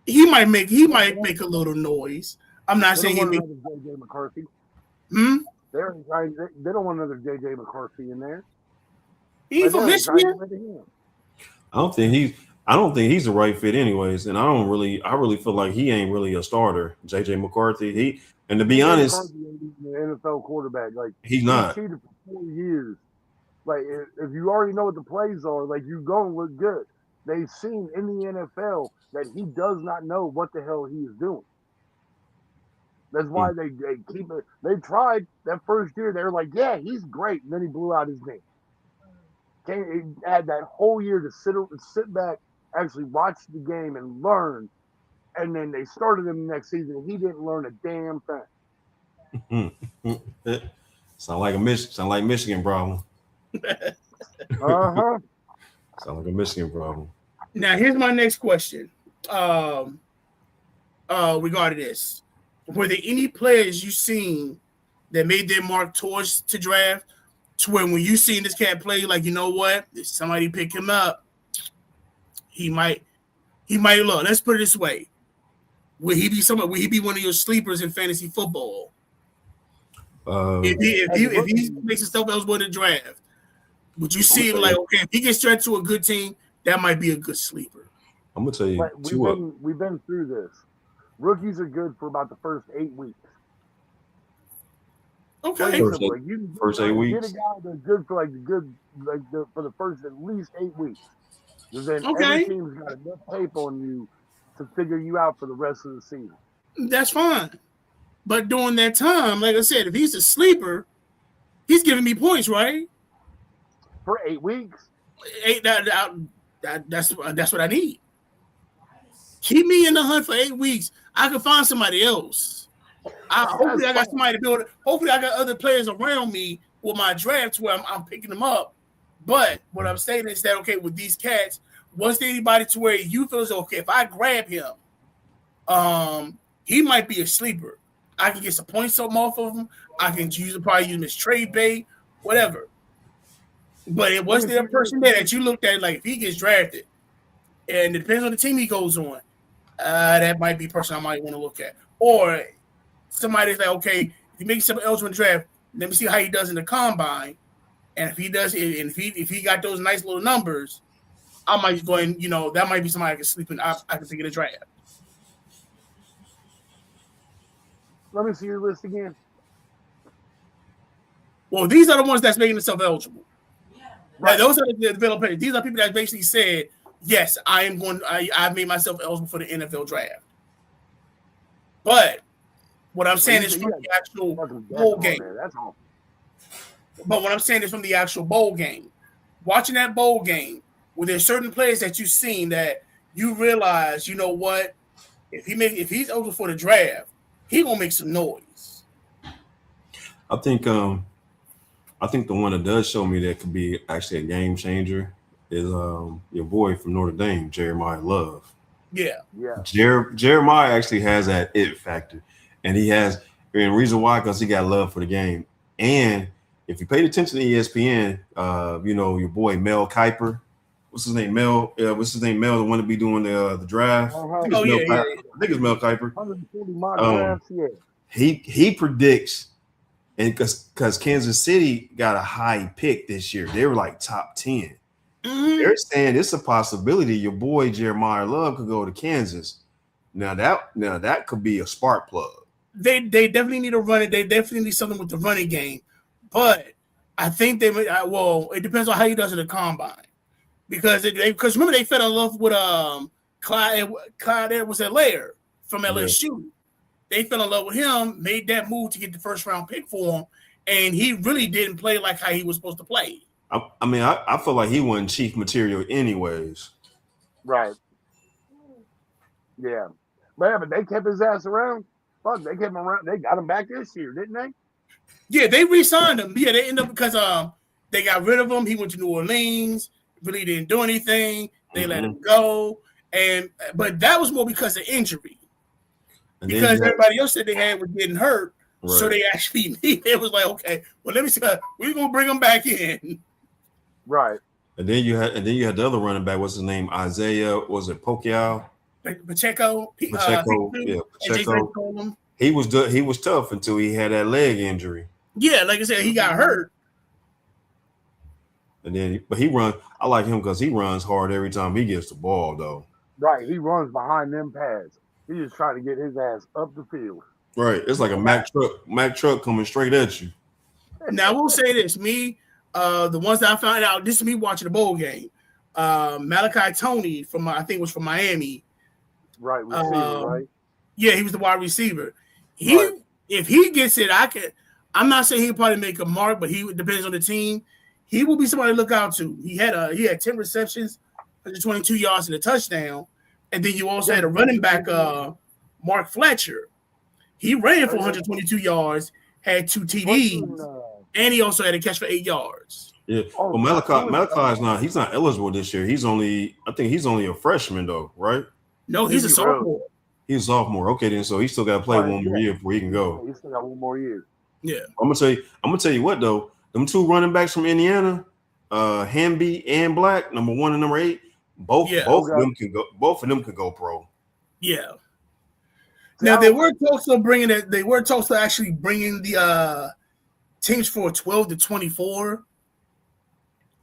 he might make a little noise. I'm not saying he make. JJ McCarthy. Hmm. They don't want another JJ McCarthy in there. He's from Michigan. I don't think he's the right fit, anyways. And I really feel like he ain't really a starter. JJ McCarthy. And to be honest, the NFL quarterback, like he's not. He cheated for 4 years. Like if you already know what the plays are, like you gonna look good. They've seen in the NFL that he does not know what the hell he is doing. That's why they keep it. They tried that first year. They were like, yeah, he's great. And then he blew out his knee. He had that whole year to sit back, actually watch the game and learn. And then they started him the next season. And he didn't learn a damn thing. Sound like Michigan problem. Uh-huh. Sound like a Michigan problem. Now, here's my next question. Regarding this. Were there any players you seen that made their mark towards to draft to when you seen this cat play, like, you know what, if somebody pick him up, he might look. Let's put it this way. Will he be one of your sleepers in fantasy football? If he makes himself eligible to draft, would you see him like, okay, if he gets drafted to a good team, that might be a good sleeper? I'm gonna tell you, we've been through this. Rookies are good for about the first 8 weeks. Okay. First 8 weeks. Get a guy that's good for for the first at least 8 weeks. Because then every team's got enough tape on you to figure you out for the rest of the season. That's fine. But during that time, like I said, if he's a sleeper, he's giving me points, right? For 8 weeks. That's what I need. Keep me in the hunt for 8 weeks. I can find somebody else. Hopefully, I got somebody to build it. Hopefully, I got other players around me with my drafts where I'm picking them up. But what I'm saying is that, okay, with these cats, was there anybody to where you feel as okay, if I grab him, he might be a sleeper. I can get some points off of him. I can probably use him as trade bait, whatever. But was there a person there that you looked at, like, if he gets drafted, and it depends on the team he goes on, that might be a person I might want to look at. Or somebody's like, okay, if he makes himself eligible in the draft, let me see how he does in the combine. And if he does, and if he got those nice little numbers, I might go and, that might be somebody I can sleep in. I can pick in a draft. Let me see your list again. Well, these are the ones that's making themselves eligible. Right. Those are the developers. These are people that basically said, yes, I've made myself eligible for the NFL draft. But what I'm saying is from the actual bowl game. That's all. But what I'm saying is from the actual bowl game. Watching that bowl game, where there's certain players that you've seen that you realize, you know what, if he's eligible for the draft, he gonna make some noise. I think the one that does show me that could be actually a game changer is your boy from Notre Dame, Jeremiah Love. Yeah. Jeremiah actually has that it factor, and and the reason why, because he got love for the game. And if you paid attention to ESPN, your boy Mel Kiper, what's his name? Mel, the one to be doing the draft. I think it's Mel Kiper. 140 mock drafts, yeah. He predicts. And because Kansas City got a high pick this year, they were like top 10. Mm-hmm. They're saying it's a possibility your boy Jeremiah Love could go to Kansas. Now that could be a spark plug. They definitely need to run it. They definitely need something with the running game. But I think it depends on how he does in the combine. Because remember they fell in love with Clyde Edwards-Helaire from LSU. Yeah. They fell in love with him, made that move to get the first round pick for him, and he really didn't play like how he was supposed to play. I feel like he wasn't chief material anyways. Right. Yeah. But they kept his ass around. Fuck, they kept him around. They got him back this year, didn't they? Yeah, they re-signed him. Yeah, they ended up because They got rid of him. He went to New Orleans. Really didn't do anything. They let Mm-hmm. him go. But that was more because of injury. And Because everybody else that they had was getting hurt. Right. So they actually it was like, okay, well, let me see. We're gonna bring him back in. Right. And then you had the other running back. What's his name? Isaiah. Was it Pocahontas? Pacheco. Pacheco. Yeah, Pacheco. He was tough until he had that leg injury. Yeah, like I said, he got hurt. And then, but he runs. I like him because he runs hard every time he gets the ball, though. Right, he runs behind them pads. He's just trying to get his ass up the field. Right, it's like a Mack truck coming straight at you. Now, I will say this: the ones that I found out, this is me watching the bowl game. Malachi Tony I think was from Miami. Right, receiver, right? Yeah, he was the wide receiver. If he gets it, I'm not saying he'll probably make a mark, but he depends on the team. He will be somebody to look out to. He had 10 receptions, 122 yards and a touchdown, and then you also had a running back, Mark Fletcher. He ran for 122 yards, had 2 TDs, and he also had a catch for 8 yards. Yeah, well, Malachi is not. He's not eligible this year. I think he's only a freshman though, right? No, he's a sophomore. He's a sophomore. Okay, then so he still got to play one more year before he can go. He still got one more year. Yeah, I'm gonna tell you what though. Them 2 running backs from Indiana, Hamby and Black, number 1 and number 8, both of them can go. Both of them can go pro. Yeah. Now they were talks of bringing it. They were talks of actually bringing the teams for 12 to 24.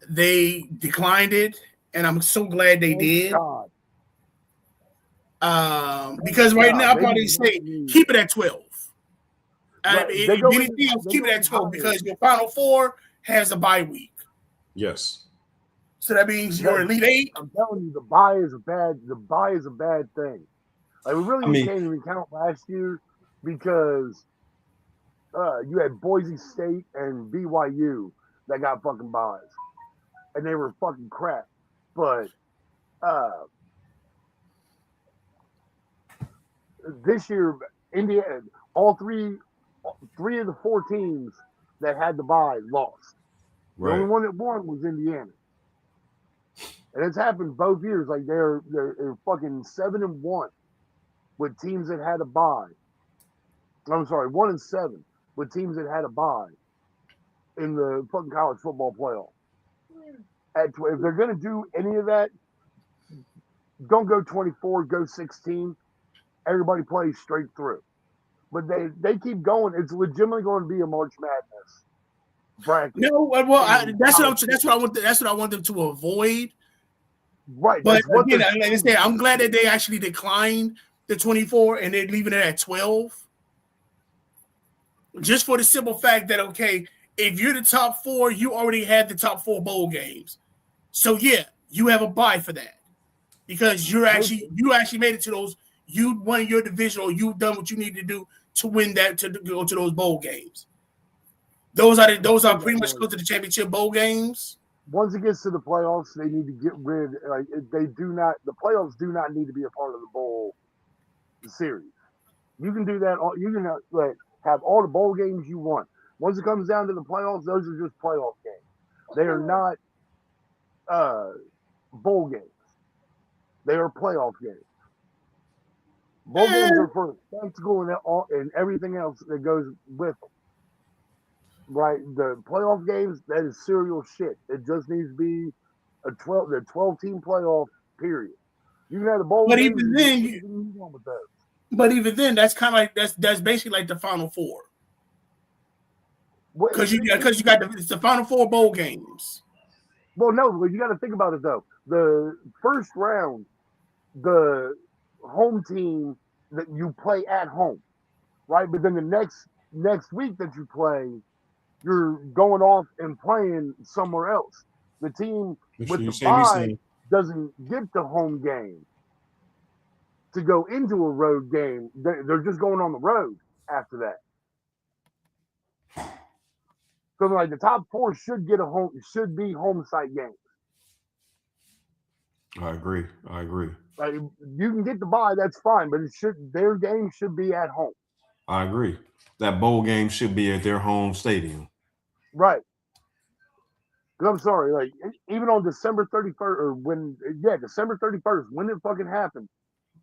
They declined it, and I'm so glad they did. Because right now, I'll probably say keep it at 12. Anything else, keep it at 12 because your Final Four has a bye week. Yes. So that means your Elite 8. I'm telling you, the bye is a bad thing. Like we really can't even count last year because you had Boise State and BYU that got fucking buys, and they were fucking crap. But this year, Indiana, all three of the 4 teams that had the bye lost. Right. The only one that won was Indiana, and it's happened both years. Like they're fucking 7-1 with teams that had a bye. I'm sorry, 1-7 with teams that had a bye in the fucking college football playoff. If they're gonna do any of that, don't go 24, go 16. Everybody plays straight through. But they keep going. It's legitimately going to be a March Madness bracket. No, well, that's what I want them to avoid. Right. But again, like I said, I'm glad that they actually declined the 24 and they're leaving it at 12. Just for the simple fact that if you're the top 4, you already had the top 4 bowl games. So yeah, you have a bye for that because you actually made it to those. You won your division, or you've done what you need to do to win that to go to those bowl games. Those are pretty much go to the championship bowl games. Once it gets to the playoffs, they need to get rid. The playoffs do not need to be a part of the bowl series. You can do that. You can have all the bowl games you want. Once it comes down to the playoffs, those are just playoff games. They are not bowl games. They are playoff games. Bowl games are for spectacle and everything else that goes with them. Right? The playoff games, that is serial shit. It just needs to be the 12-team playoff period. You can have the bowl games. But even then, that's kind of like that's basically like the Final Four. Because you got the Final Four bowl games. Well, no, you got to think about it though. The first round, the home team that you play at home, right? But then the next week that you play, you're going off and playing somewhere else. The team with the bye doesn't get the home game to go into a road game. They're just going on the road after that. So like the top 4 should be home site games. I agree. Like you can get the bye, that's fine, but their game should be at home. I agree. That bowl game should be at their home stadium. Right. Because I'm sorry, like even on December 31st, December 31st, when it fucking happened,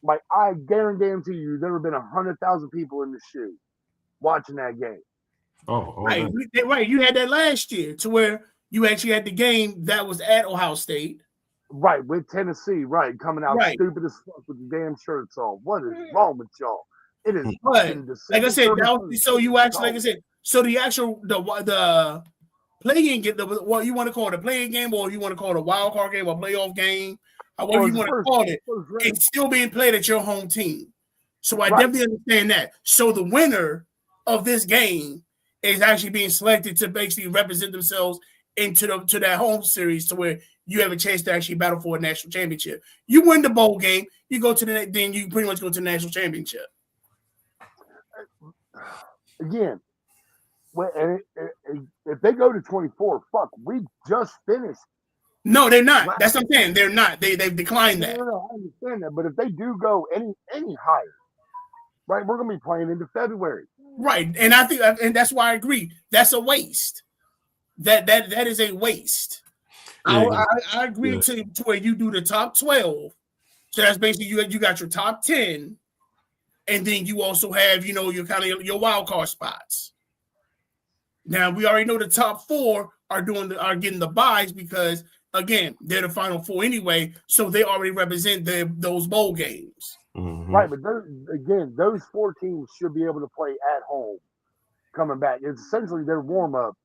like I guarantee you, there have been 100,000 people in the shoe watching that game. Right, right. You had that last year to where you actually had the game that was at Ohio State. Right, with Tennessee, right, coming out stupid as fuck with the damn shirts off. What is wrong with y'all? It is fucking December. Like I said, so you actually, like I said, so the actual the playing game, what you want to call it, a playing game, or you want to call it a wild card game or playoff game, however you want to call it, it's still being played at your home team. So I definitely understand that. So the winner of this game is actually being selected to basically represent themselves into to that home series, to where you have a chance to actually battle for a national championship. You win the bowl game, you go to then you pretty much go to the national championship. Again, if they go to 24, fuck, we just finished. No, they're not. That's what I'm saying. They're not. They've declined that. No, I understand that. But if they do go any higher, right, we're gonna be playing into February. Right, and I think, and that's why I agree. That's a waste. That is a waste. Yeah. I agree to where you do the top 12. So that's basically you got your top 10, and then you also have your kind of your wild card spots. Now we already know the top 4 are getting the buys because again they're the final 4 anyway, so they already represent those bowl games. Mm-hmm. Right, but those 4 teams should be able to play at home coming back. It's essentially their warm up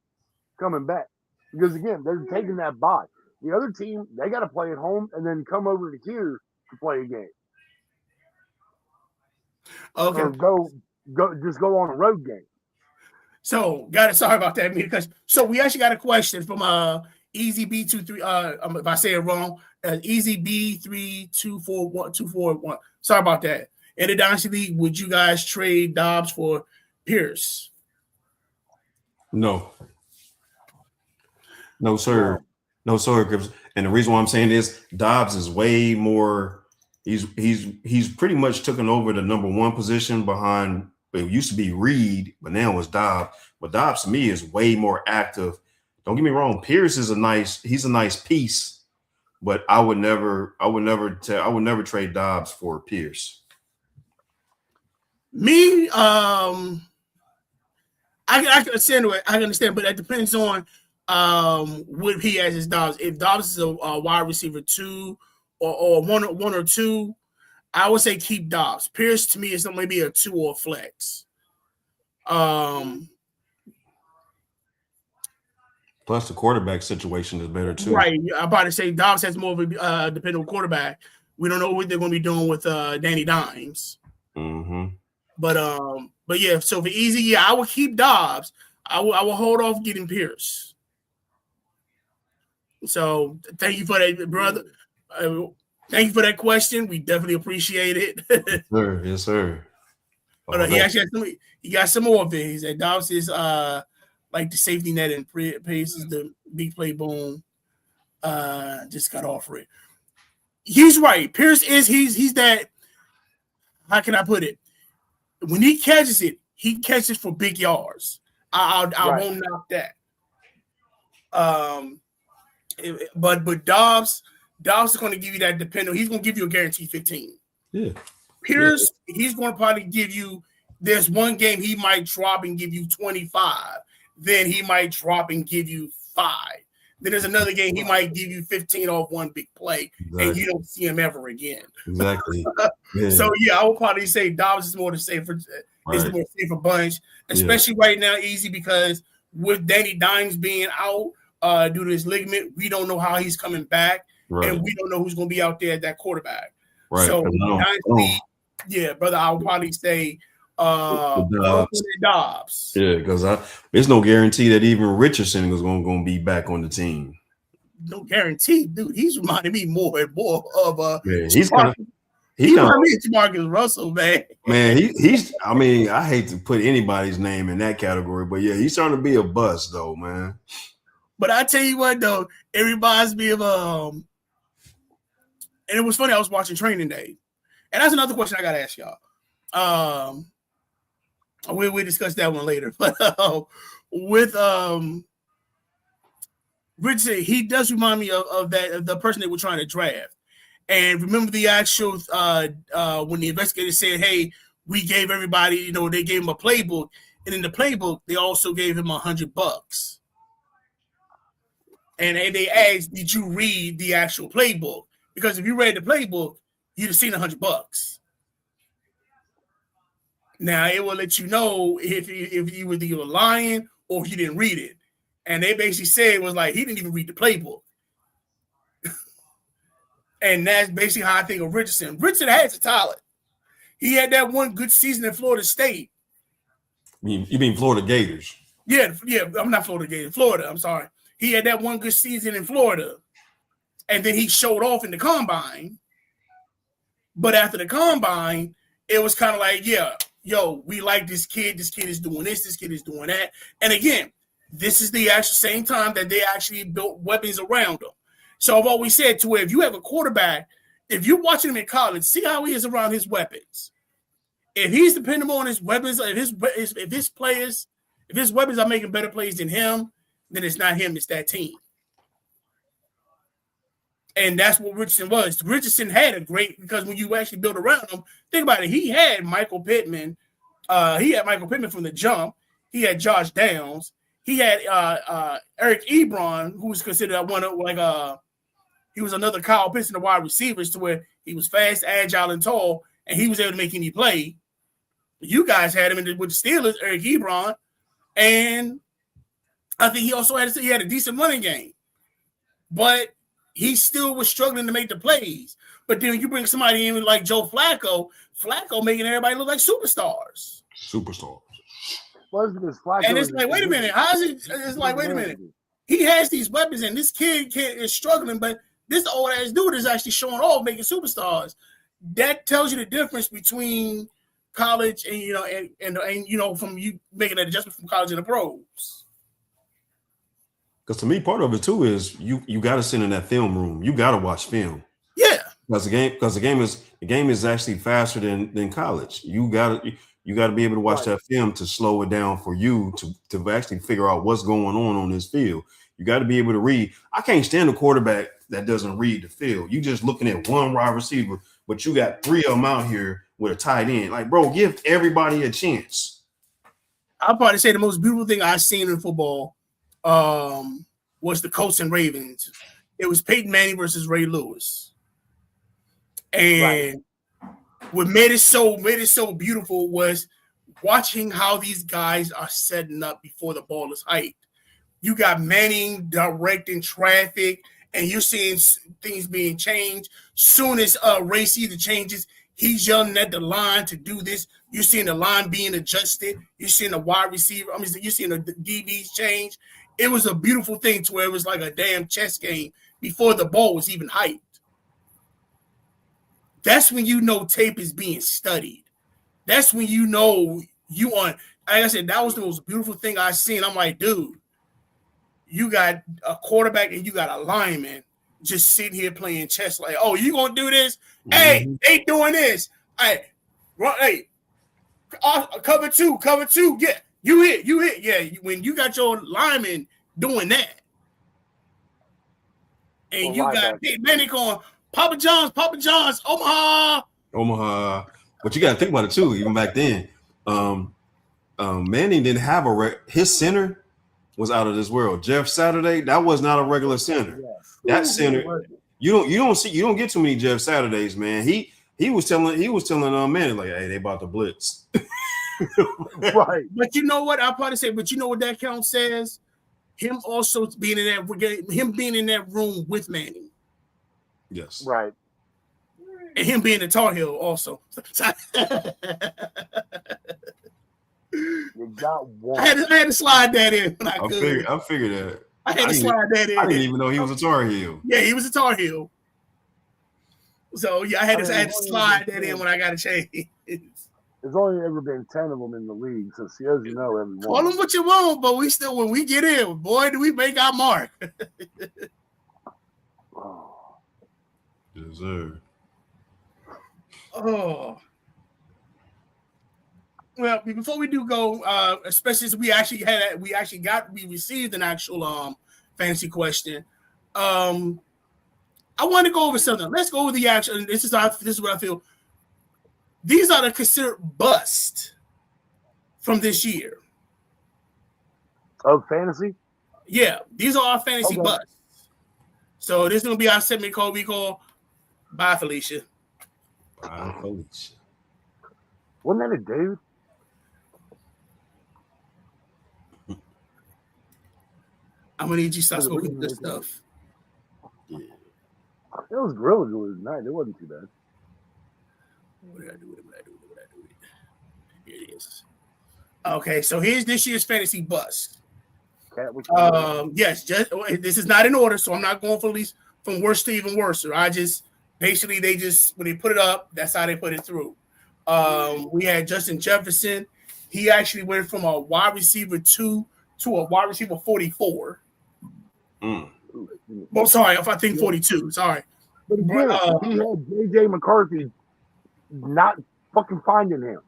coming back because again they're taking that bye. The other team, they got to play at home and then come over to here to play a game. Okay. Or go on a road game. So, sorry about that, because we actually got a question from Easy B23. If I say it wrong, Easy B3241. Sorry about that. In the Dynasty League, would you guys trade Dobbs for Pierce? No, sir. No, sir. And the reason why I'm saying this, Dobbs is way more. He's pretty much taken over the number 1 position behind. It used to be Reed, but now it's Dobbs. But Dobbs to me is way more active. Don't get me wrong. Pierce is he's a nice piece, but I would never trade Dobbs for Pierce. Me, I can understand it. I can understand, but that depends on what he has as Dobbs. If Dobbs is a wide receiver 2 or one or 2, I would say keep Dobbs. Pierce to me is maybe a 2 or a flex. Plus the quarterback situation is better too. Right. I'm about to say Dobbs has more of a dependable quarterback. We don't know what they're going to be doing with Danny Dimes. Mm-hmm. But yeah, so for easy, I would keep Dobbs. I will hold off getting Pierce. So thank you for that, brother. Thank you for that question. We definitely appreciate it. Yes, sir. But he actually got some more of it. He said Dobbs is like the safety net and paces the big play boom. Just got off it. He's right. Pierce is he's that. How can I put it? When he catches it for big yards. I won't knock that. But Dobbs is going to give you that dependent. He's going to give you a guaranteed 15. Yeah. Pierce, he's going to probably give you. There's one game he might drop and give you 25. Then he might drop and give you 5. Then there's another game he might give you 15 off one big play, and you don't see him ever again. Exactly. Yeah. So I would probably say Dobbs is more the safer, is the more safer bunch, especially right now, easy because with Danny Dimes being out due to his ligament, we don't know how he's coming back, and we don't know who's going to be out there at that quarterback. Right. So brother, I would probably say Dobbs. Yeah, because there's no guarantee that even Richardson is going to be back on the team. No guarantee, dude. He's reminding me more and more of he's kind of Marcus Russell, man. Man, he's. I mean, I hate to put anybody's name in that category, but yeah, he's starting to be a bust, though, man. But I tell you what, though, it reminds me of and it was funny. I was watching Training Day, and that's another question I got to ask y'all. We discuss that one later, but with Richardson, he does remind me of the person they were trying to draft. And remember the actual when the investigators said, "Hey, we gave everybody, they gave him a playbook, and in the playbook they also gave him $100." And they asked, "Did you read the actual playbook? Because if you read the playbook, you'd have seen $100." Now it will let you know if you were either lying or if you didn't read it. And they basically said it was like he didn't even read the playbook. And that's basically how I think of Richardson. Richardson had the talent. He had that one good season in Florida State. You mean Florida Gators? Yeah. I'm not Florida Gators. Florida. I'm sorry. He had that one good season in Florida, and then he showed off in the combine. But after the combine, it was kind of like, we like this kid. This kid is doing this. This kid is doing that. And again, this is the actual same time that they actually built weapons around him. So I've always said to where if you have a quarterback, if you're watching him in college, see how he is around his weapons. If he's dependable on his weapons, if his weapons are making better plays than him, then it's not him, it's that team. And that's what Richardson was. Richardson had a great, because when you actually build around him, think about it. He had Michael Pittman. He had Michael Pittman from the jump. He had Josh Downs. He had Eric Ebron, who was considered one of he was another Kyle Pitts in the wide receivers, to where he was fast, agile, and tall, and he was able to make any play. You guys had him with the Steelers, Eric Ebron, and I think he also had a decent running game, but he still was struggling to make the plays. But then you bring somebody in like Joe Flacco making everybody look like superstars. Well, because Flacco, and it's like, wait a minute, how's it? It's like, wait a minute, he has these weapons, and this kid is struggling, but this old ass dude is actually showing off, making superstars. That tells you the difference between college and from you making that adjustment from college and the pros. Because to me, part of it too is you got to sit in that film room. You got to watch film. Yeah, because the game is actually faster than college. You got to be able to watch that film to slow it down for you to actually figure out what's going on this field. You got to be able to read. I can't stand a quarterback that doesn't read the field. You just looking at one wide receiver, but you got three of them out here with a tight end. Like, bro, give everybody a chance. I'll probably say the most beautiful thing I've seen in football was the Colts and Ravens. It was Peyton Manning versus Ray Lewis. And what made it so beautiful was watching how these guys are setting up before the ball is hyped. You got Manning directing traffic, and you're seeing things being changed. Soon as Ray sees the changes, he's yelling at the line to do this. You're seeing the line being adjusted. You're seeing the wide receiver. You're seeing the DBs change. It was a beautiful thing to where it was like a damn chess game before the ball was even hyped. That's when you know tape is being studied. That's when you know you on. Like I said, that was the most beautiful thing I've seen. I'm like, dude, you got a quarterback and you got a lineman just sitting here playing chess. Like, oh, you gonna do this? Mm-hmm. Hey, they doing this. Hey, cover two. Yeah, you hit. Yeah, when you got your lineman doing that, and you got Peyton Manning going, Papa John's, Omaha. But you got to think about it too. Even back then, Manning didn't have his center was out of this world. Jeff Saturday, that was not a regular center. Yeah. That center, you don't get too many Jeff Saturdays, man. He was telling Manning like, hey, they about to blitz. Right. But you know what? I'll probably say, but you know what that count says? Him also being in that room with Manning. Yes. Right. And him being a Tar Heel also. You got one. I had to slide that in. I figured that. I had to slide that in. I didn't even know he was a Tar Heel. Yeah, he was a Tar Heel. So yeah, I had to slide that in when I got a change. There's only ever been 10 of them in the league, so see, as you know, everyone. Call them what you want, but we still, when we get in, boy, do we make our mark. Yes, sir. Oh. Well, before we do go, especially as we received an actual fantasy question. I want to go over something. Let's go over the action. This is what I feel. These are the considered bust from this year. Of fantasy? Yeah, these are our fantasy Okay. busts. So this is gonna be our segment called we call Bye Felicia. Bye, Felicia. Wasn't that a dude? I'm gonna need you to stop smoking this stuff. Yeah. It was really good night. It wasn't too bad. What did I do with it? Here it is. Okay, so here's this year's fantasy bust. Cat was Yes, just this is not in order, so I'm not going for least from worst to even worse. I just basically when they put it up, that's how they put it through. We had Justin Jefferson. He actually went from a wide receiver 2 to a wide receiver 44. Well, sorry, if I think 42. Sorry. But again, he had J.J. McCarthy not fucking finding him.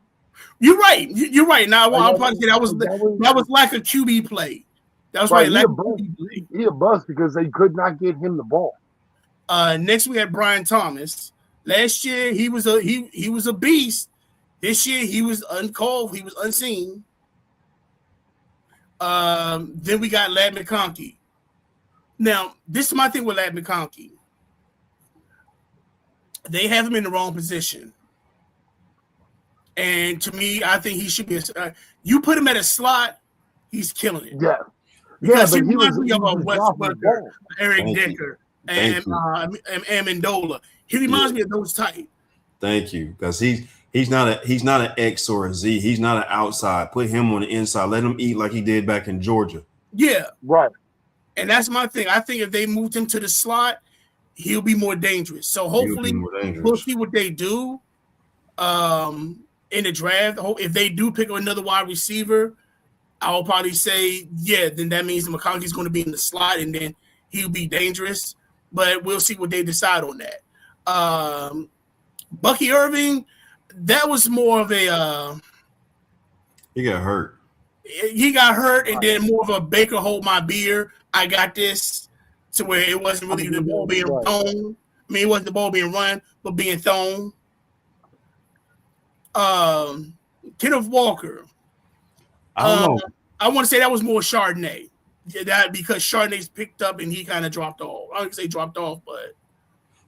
You're right. You're right. Now I'll probably say that was like a QB play. That was right. He a bust because they could not get him the ball. Next we had Brian Thomas. Last year he was a beast. This year he was uncalled. He was unseen. Then we got Ladd McConkey. Now this is my thing with Ladd McConkey. They have him in the wrong position. And to me, I think he should be. You put him at a slot, he's killing it. Yeah, because but he reminds me of Wes Welker, Eric Dicker, and Amendola. He reminds me of those type. Thank you, because he's not an X or a Z. He's not an outside. Put him on the inside. Let him eat like he did back in Georgia. Yeah, right. And that's my thing. I think if they moved him to the slot, he'll be more dangerous. So hopefully, we'll see what they do. In the draft, if they do pick up another wide receiver, I'll probably say, yeah, then that means McConkey's going to be in the slot and then he'll be dangerous. But we'll see what they decide on that. Bucky Irving, that was more of a he got hurt. He got hurt, and then more of a Baker hold my beer. I got this to where it wasn't really the ball being thrown. I mean, it wasn't the ball being run, but being thrown. Kenneth Walker. I don't know. I want to say that was more Chardonnay. Yeah, that because Chardonnay's picked up and he kind of dropped off. I wouldn't say dropped off, but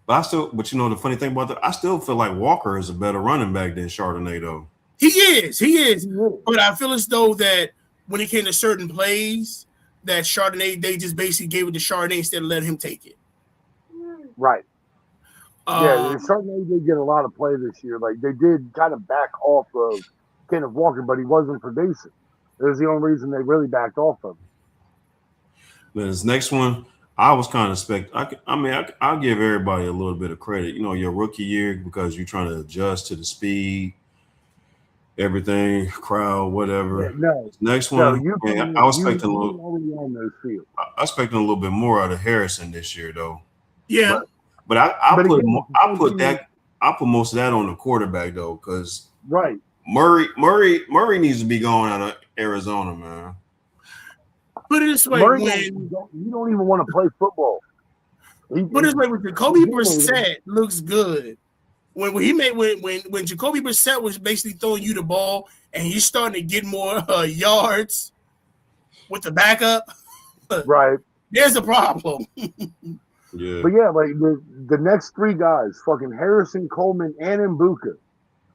but you know the funny thing about that, I still feel like Walker is a better running back than Chardonnay though. He is. But I feel as though that when it came to certain plays, that Chardonnay, they just basically gave it to Chardonnay instead of letting him take it. Right. Yeah, Chardonnay did get a lot of play this year. Like they did kind of back off of Kenneth Walker, but he wasn't producing. It was the only reason they really backed off of him. But this next one, I was kind of I'll give everybody a little bit of credit. You know, your rookie year because you're trying to adjust to the speed, everything, crowd, whatever. Yeah, no, next one, I was expecting a little bit more out of Harrison this year, though. Yeah. But I put most of that on the quarterback though, because Murray needs to be going out of Arizona, man. Put it this way, you don't even want to play football. Put it this way, when Jacoby Brissett looks good, when Jacoby Brissett was basically throwing you the ball and he's starting to get more yards with the backup, right? There's a problem. Yeah. But yeah, like the next three guys, fucking Harrison, Coleman, and Mbuka,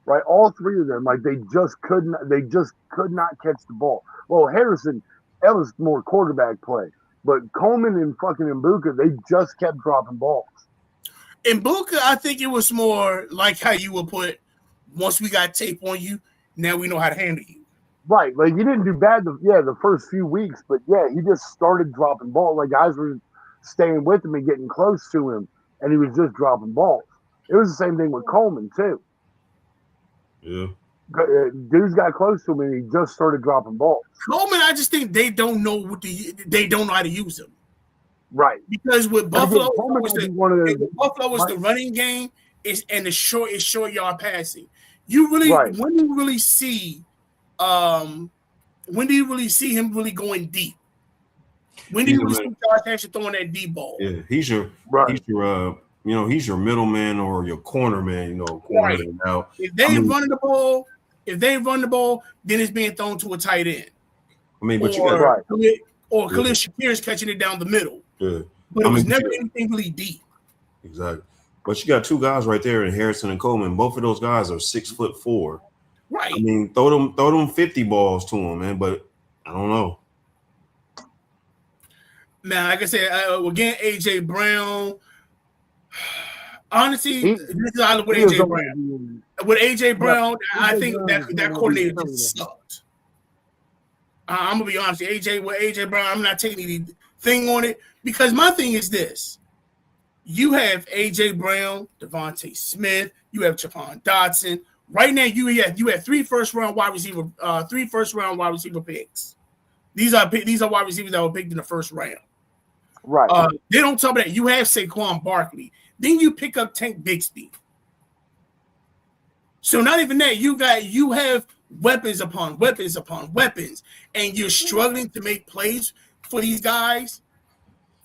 right? All three of them, like they just could not catch the ball. Well, Harrison, that was more quarterback play. But Coleman and fucking Mbuka, they just kept dropping balls. Mbuka, I think it was more like how you would put, once we got tape on you, now we know how to handle you. Right. Like you didn't do bad the first few weeks, but yeah, he just started dropping balls. Like guys were staying with him and getting close to him, and he was just dropping balls. It was the same thing with Coleman too. Yeah. Dudes got close to him and he just started dropping balls. Coleman, I just think they don't know they don't know how to use him. Right. Because with Buffalo, Buffalo was the running game and the short yard passing. When do you really see him really going deep? When do you really see Josh Allen throwing that deep ball? Yeah, he's your he's your middleman or your corner man. Right. Now, if they ain't running the ball, then it's being thrown to a tight end. I mean, but Khalil Shakir is catching it down the middle. Yeah, but it was never anything really deep. Exactly. But you got two guys right there in Harrison and Coleman. Both of those guys are 6'4". Right. I mean, throw them 50 balls to them, man. But I don't know. Now, like I said, again, AJ Brown. Honestly, this is how I look with AJ Brown. With AJ Brown, I think that coordinator just sucked. I'm gonna be honest. With AJ Brown, I'm not taking anything on it because my thing is this: you have AJ Brown, Devontae Smith, you have Jahan Dotson. Right now, you have 3 first-round wide receiver picks. These are wide receivers that were picked in the first round. Right. Then on top of that, you have Saquon Barkley. Then you pick up Tank Bigsby. So not even that, you have weapons upon weapons upon weapons, and you're struggling to make plays for these guys.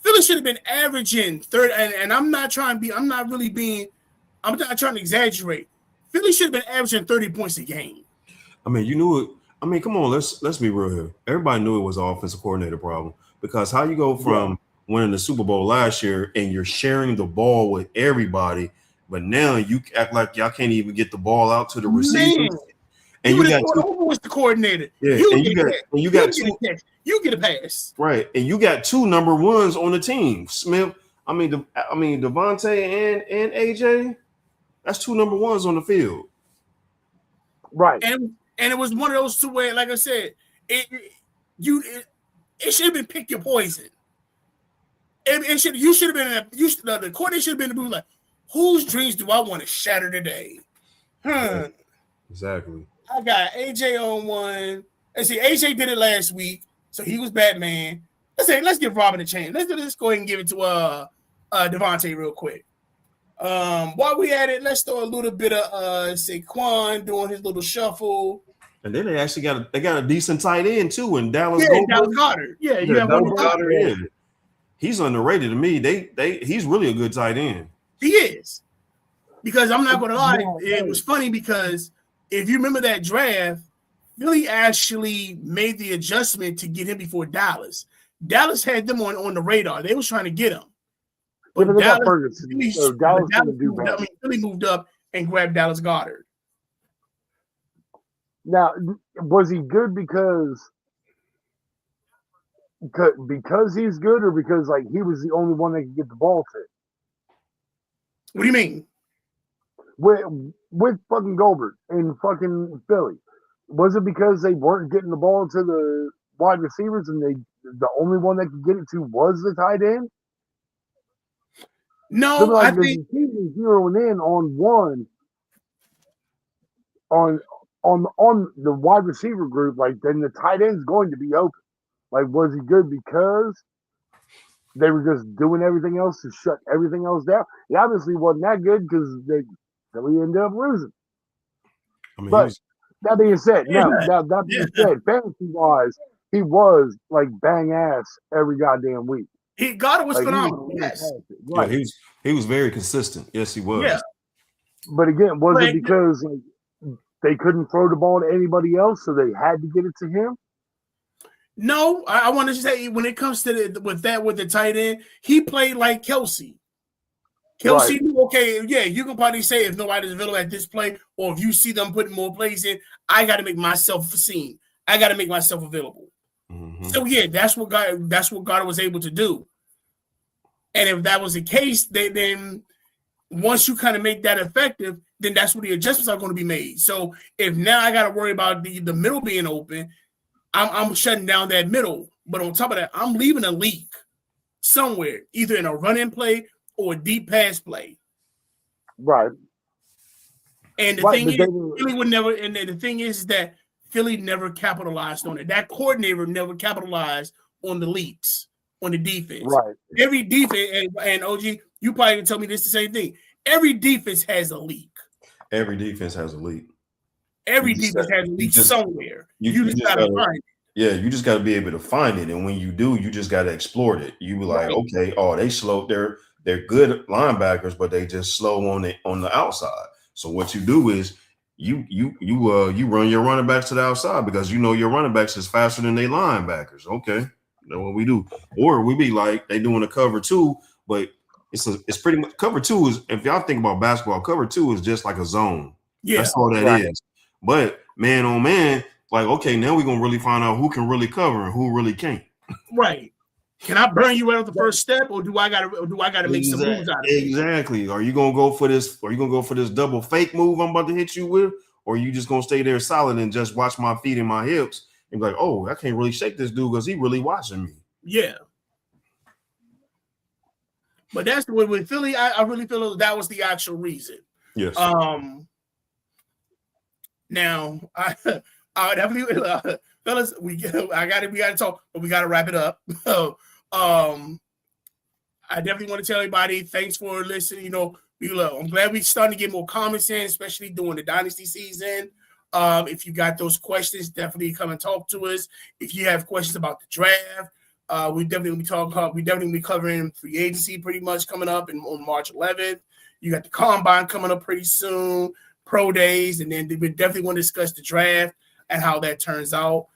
Philly should have been averaging third, and I'm not trying to exaggerate. Philly should have been averaging 30 points a game. I mean, you knew it. I mean, come on, let's be real here. Everybody knew it was an offensive coordinator problem because how you go from winning the Super Bowl last year and you're sharing the ball with everybody, but now you act like y'all can't even get the ball out to the receivers. And you got was the coordinator. Yeah, you get a pass. Right, and you got 2 number ones on the team. Smith, Devontae and AJ. That's 2 number ones on the field. Right. And it was one of those 2 where, like I said, it should have been pick your poison. You should have been the coordinator should have been in the booth like, whose dreams do I want to shatter today? Exactly. I got AJ on one. And see, AJ did it last week, so he was Batman. Let's give Robin a chance. Let's go ahead and give it to Devontae real quick. While we at it, let's throw a little bit of Saquon doing his little shuffle. And then they actually got a decent tight end too in Dallas. Dallas Goedert. Yeah, you have one Goedert. Yeah. He's underrated to me. He's really a good tight end. He is. Because I'm not going to lie, it was funny because if you remember that draft, Philly actually made the adjustment to get him before Dallas. Dallas had them on the radar. They was trying to get him. But Philly moved up and grabbed Dallas Goedert. Now, was he good because he's good, or because like he was the only one that could get the ball to? What do you mean? With fucking Goldberg and fucking Philly, was it because they weren't getting the ball to the wide receivers and the only one that could get it to was the tight end? No, so I think he's zeroing in on one on the wide receiver group. Like then the tight end's going to be open. Like, was he good because they were just doing everything else to shut everything else down? He obviously wasn't that good because Philly ended up losing. I mean, but that being said, fantasy wise, he was like bang ass every goddamn week. Goddard was phenomenal. Yes. Right. Yeah, he was very consistent. Yes, he was. Yeah. But again, was it because they couldn't throw the ball to anybody else, so they had to get it to him? No, I want to say when it comes to with the tight end, he played like Kelsey. Kelsey, okay, yeah, you can probably say if nobody's available at this play, or if you see them putting more plays in, I got to make myself seen. I got to make myself available. Mm-hmm. So yeah, that's what God was able to do. And if that was the case, then once you kind of make that effective, then that's where the adjustments are going to be made. So if now I got to worry about the middle being open, I'm shutting down that middle. But on top of that, I'm leaving a leak somewhere, either in a run-in play or a deep pass play. Right. And the thing is, Philly would never. And the thing is that Philly never capitalized on it. That coordinator never capitalized on the leaks on the defense. Right. Every defense, and OG, you probably can tell me this the same thing. Every defense has a leak. Every defense has a leak. Every defense has a leak somewhere. You just gotta find it. Yeah, you just got to be able to find it, and when you do, you just got to explore it. You be like, Right. okay, oh, they slow. They're good linebackers, but they just slow on the outside. So what you do is you run your running backs to the outside because you know your running backs is faster than they linebackers. Okay, that's what we do. Or we be like they doing a cover two, but it's pretty much cover two is if y'all think about basketball, cover two is just like a zone. Yeah. That's all that is. But man on man, like okay, now we're gonna really find out who can really cover and who really can't. Right. Can I burn you right off the first step, or do I gotta make some moves out of it? Exactly. Are you gonna go for this? Are you gonna go for this double fake move I'm about to hit you with? Or are you just gonna stay there solid and just watch my feet and my hips and be like, oh, I can't really shake this dude because he really watching me. Yeah. But that's the way with Philly, I really feel that was the actual reason. Yes. Now I definitely fellas, we gotta talk, but we gotta wrap it up. I definitely want to tell everybody thanks for listening. You know, I'm glad we're starting to get more comments in, especially during the dynasty season. If you got those questions, definitely come and talk to us. If you have questions about the draft, we definitely be covering free agency pretty much coming up on March 11th. You got the combine coming up pretty soon, pro days, and then we definitely want to discuss the draft and how that turns out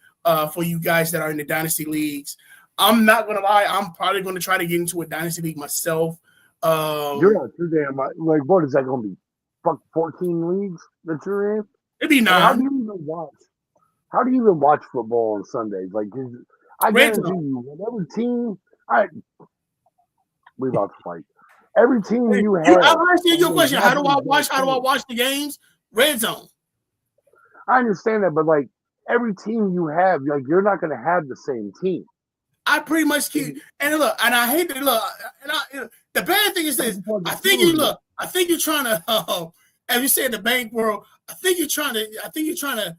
for you guys that are in the dynasty leagues. I'm not gonna lie, I'm probably gonna try to get into a dynasty league myself. You're not too damn like what is that gonna be? Fuck 14 leagues that you're in? It'd be 9. How do you even watch football on Sundays? Like I guarantee you, whatever team we about to fight. Every team you have. I understand your question. How do I watch the games? Red Zone. I understand that, but like every team you have, like you're not gonna have the same team. I pretty much keep and look, and I hate to look, and the bad thing is this. I think you're trying to, as you say in the bank world, I think you're trying to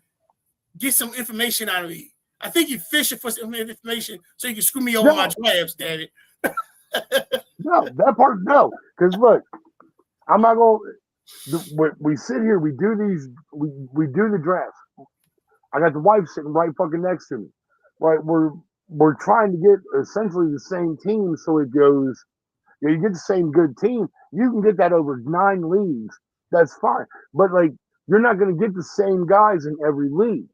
get some information out of me. I think you're fishing for some information so you can screw me over my drafts, damn it. No, that part no, because look, I'm not gonna. We sit here, we do the drafts. I got the wife sitting right fucking next to me. Right, we're trying to get essentially the same team, so it goes. You get the same good team. You can get that over 9 leagues. That's fine, but like you're not going to get the same guys in every league.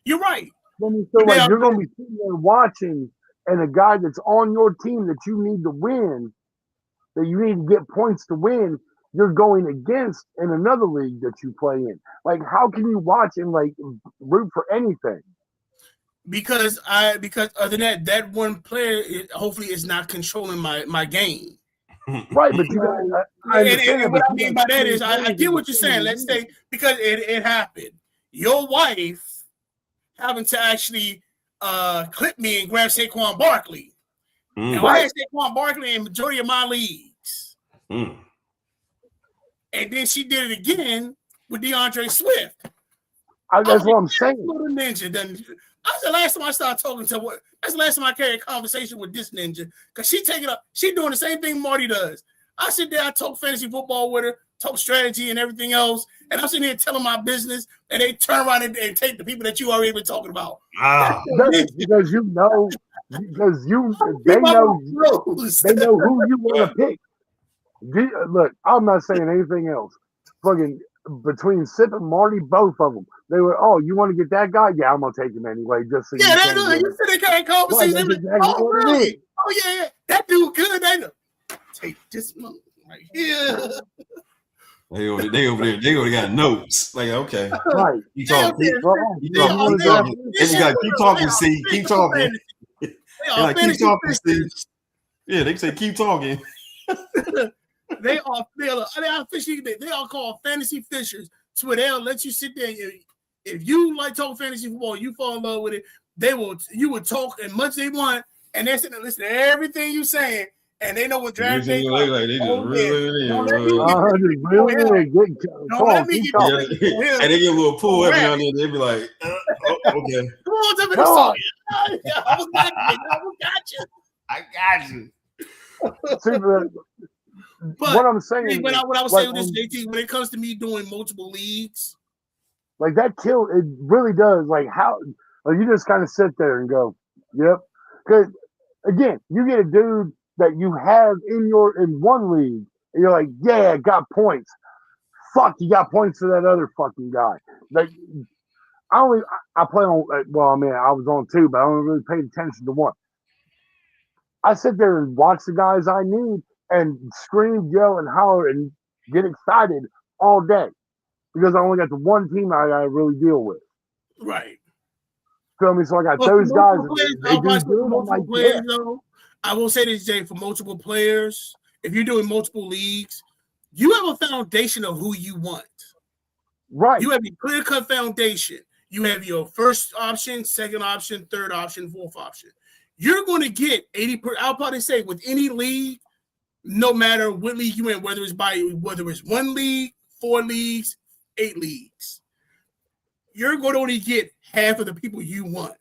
You're right. So like you're going to be sitting there watching, and a guy that's on your team that you need to win, that you need to get points to win, you're going against in another league that you play in. Like, how can you watch and like root for anything? Because other than that one player hopefully is not controlling my game. Right, but you got. And what I mean by that is I get what you're saying. Let's say because it happened. Your wife having to actually clip me and grab Saquon Barkley. Now I had Saquon Barkley in majority of my leagues. And then she did it again with DeAndre Swift. That's what I'm saying. Little ninja done. That's the last time I started talking to what. That's the last time I carried a conversation with this ninja because she take it up. She doing the same thing Marty does. I sit there, I talk fantasy football with her, talk strategy and everything else, and I'm sitting here telling my business, and they turn around and take the people that you already been talking about. Because they know who you want to pick. Look, I'm not saying anything else. Fucking between Sip and Marty, both of them, they were, oh, you want to get that guy? Yeah, I'm gonna take him anyway. Just so yeah, they do. You said they can't conversation. Exactly oh, really? Oh, yeah, that dude good. They know. Take this one right here. They over there. They already got notes. Like, okay, right? You talking? They just got keep talking. See, keep talking. Like, keep talking, Steve. Yeah, they say keep talking. They are fishing. They are called fantasy fishers. So they'll let you sit there. If you like talking fantasy football, you fall in love with it. You would talk as much as they want, and they're sitting there listening to everything you saying, and they know what draft they like. They just really and they get a little pull every now and then. They be like, okay. Come on, tell me this song. I got you. But what I'm saying, what I was saying with this, JT, when it comes to me doing multiple leagues, like that kill, it really does. Like how Like you just kind of sit there and go, "Yep." Because again, you get a dude that you have in one league, and you're like, "Yeah, got points." Fuck, you got points for that other fucking guy. Like I play on. Well, I mean, I was on two, but I only really paid attention to one. I sit there and watch the guys I need and scream, yell, and holler and get excited all day because I only got the one team I gotta really deal with. Right. Feel me? So I got those guys. They do good. Multiple players, though. I will say this, Jay, for multiple players, if you're doing multiple leagues, you have a foundation of who you want. Right. You have a clear-cut foundation. You have your first option, second option, third option, fourth option. You're going to get 80%. I'll probably say with any league, no matter what league you in, whether it's one league, 4 leagues, 8 leagues, you're going to only get half of the people you want.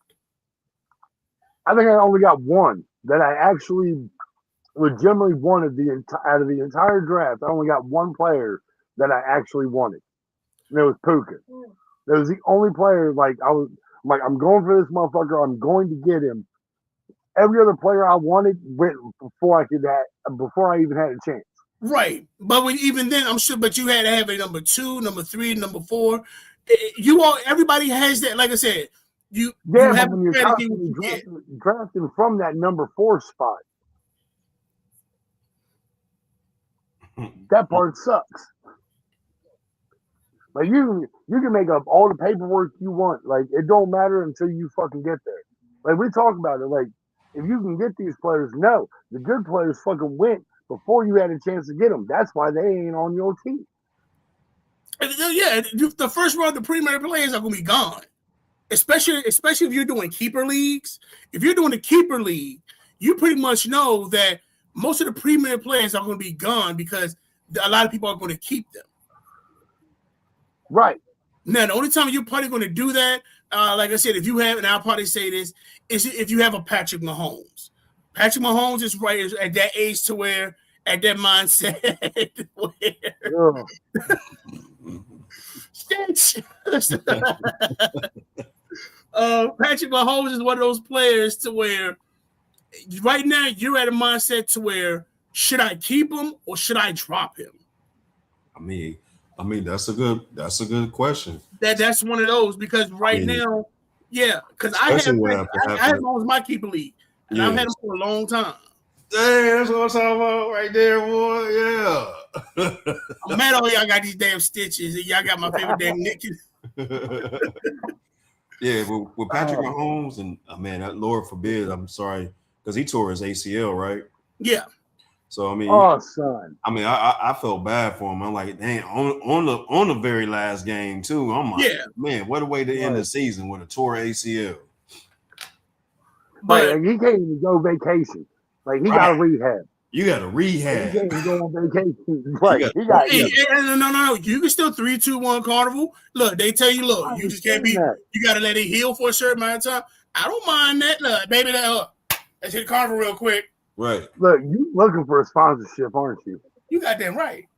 I think I only got one that I actually legitimately wanted out of the entire draft. I only got one player that I actually wanted, and it was Puka. That was the only player. Like I'm going for this motherfucker. I'm going to get him. Every other player I wanted went before I even had a chance. Right, but even then, I'm sure. But you had to have a number 2, number 3, number 4. Everybody has that. Like I said, you have when you're drafting from that number 4 spot, that part sucks. Like you can make up all the paperwork you want. Like it don't matter until you fucking get there. Like we talk about it. Like if you can get these players, no, the good players fucking went before you had a chance to get them. That's why they ain't on your team. Yeah, the first round of the primary players are going to be gone. Especially if you're doing keeper leagues. If you're doing a keeper league, you pretty much know that most of the premier players are going to be gone because a lot of people are going to keep them. Right. Now, the only time you're probably going to do that, like I said, if you have, and I'll probably say this, is if you have a Patrick Mahomes. Patrick Mahomes is right at that age to where, at that mindset, where Patrick Mahomes is one of those players to where right now you're at a mindset to where should I keep him or should I drop him? I mean that's a good question. That's one of those because now, yeah, because I have him on my keeper league and I've had him for a long time. Dang, that's what I'm talking about right there, boy. Yeah. I'm mad all y'all got these damn stitches and y'all got my favorite damn Nicky. Yeah, with Patrick Mahomes and man, Lord forbid, I'm sorry, because he tore his ACL, right? Yeah. So I mean, son. I mean, I felt bad for him. I'm like, dang, on the very last game too. I'm like, man, what a way to end the season with a tore ACL. But he can't even go vacation. Like he got to rehab. You got to rehab. He can't even go on vacation. Right. No. You can still 3-2-1 carnival. Look, they tell you, you just can't be. You got to let it heal for a certain amount of time. I don't mind that. Look, baby, let's hit carnival real quick. Right. Look, you looking for a sponsorship, aren't you? You got that right.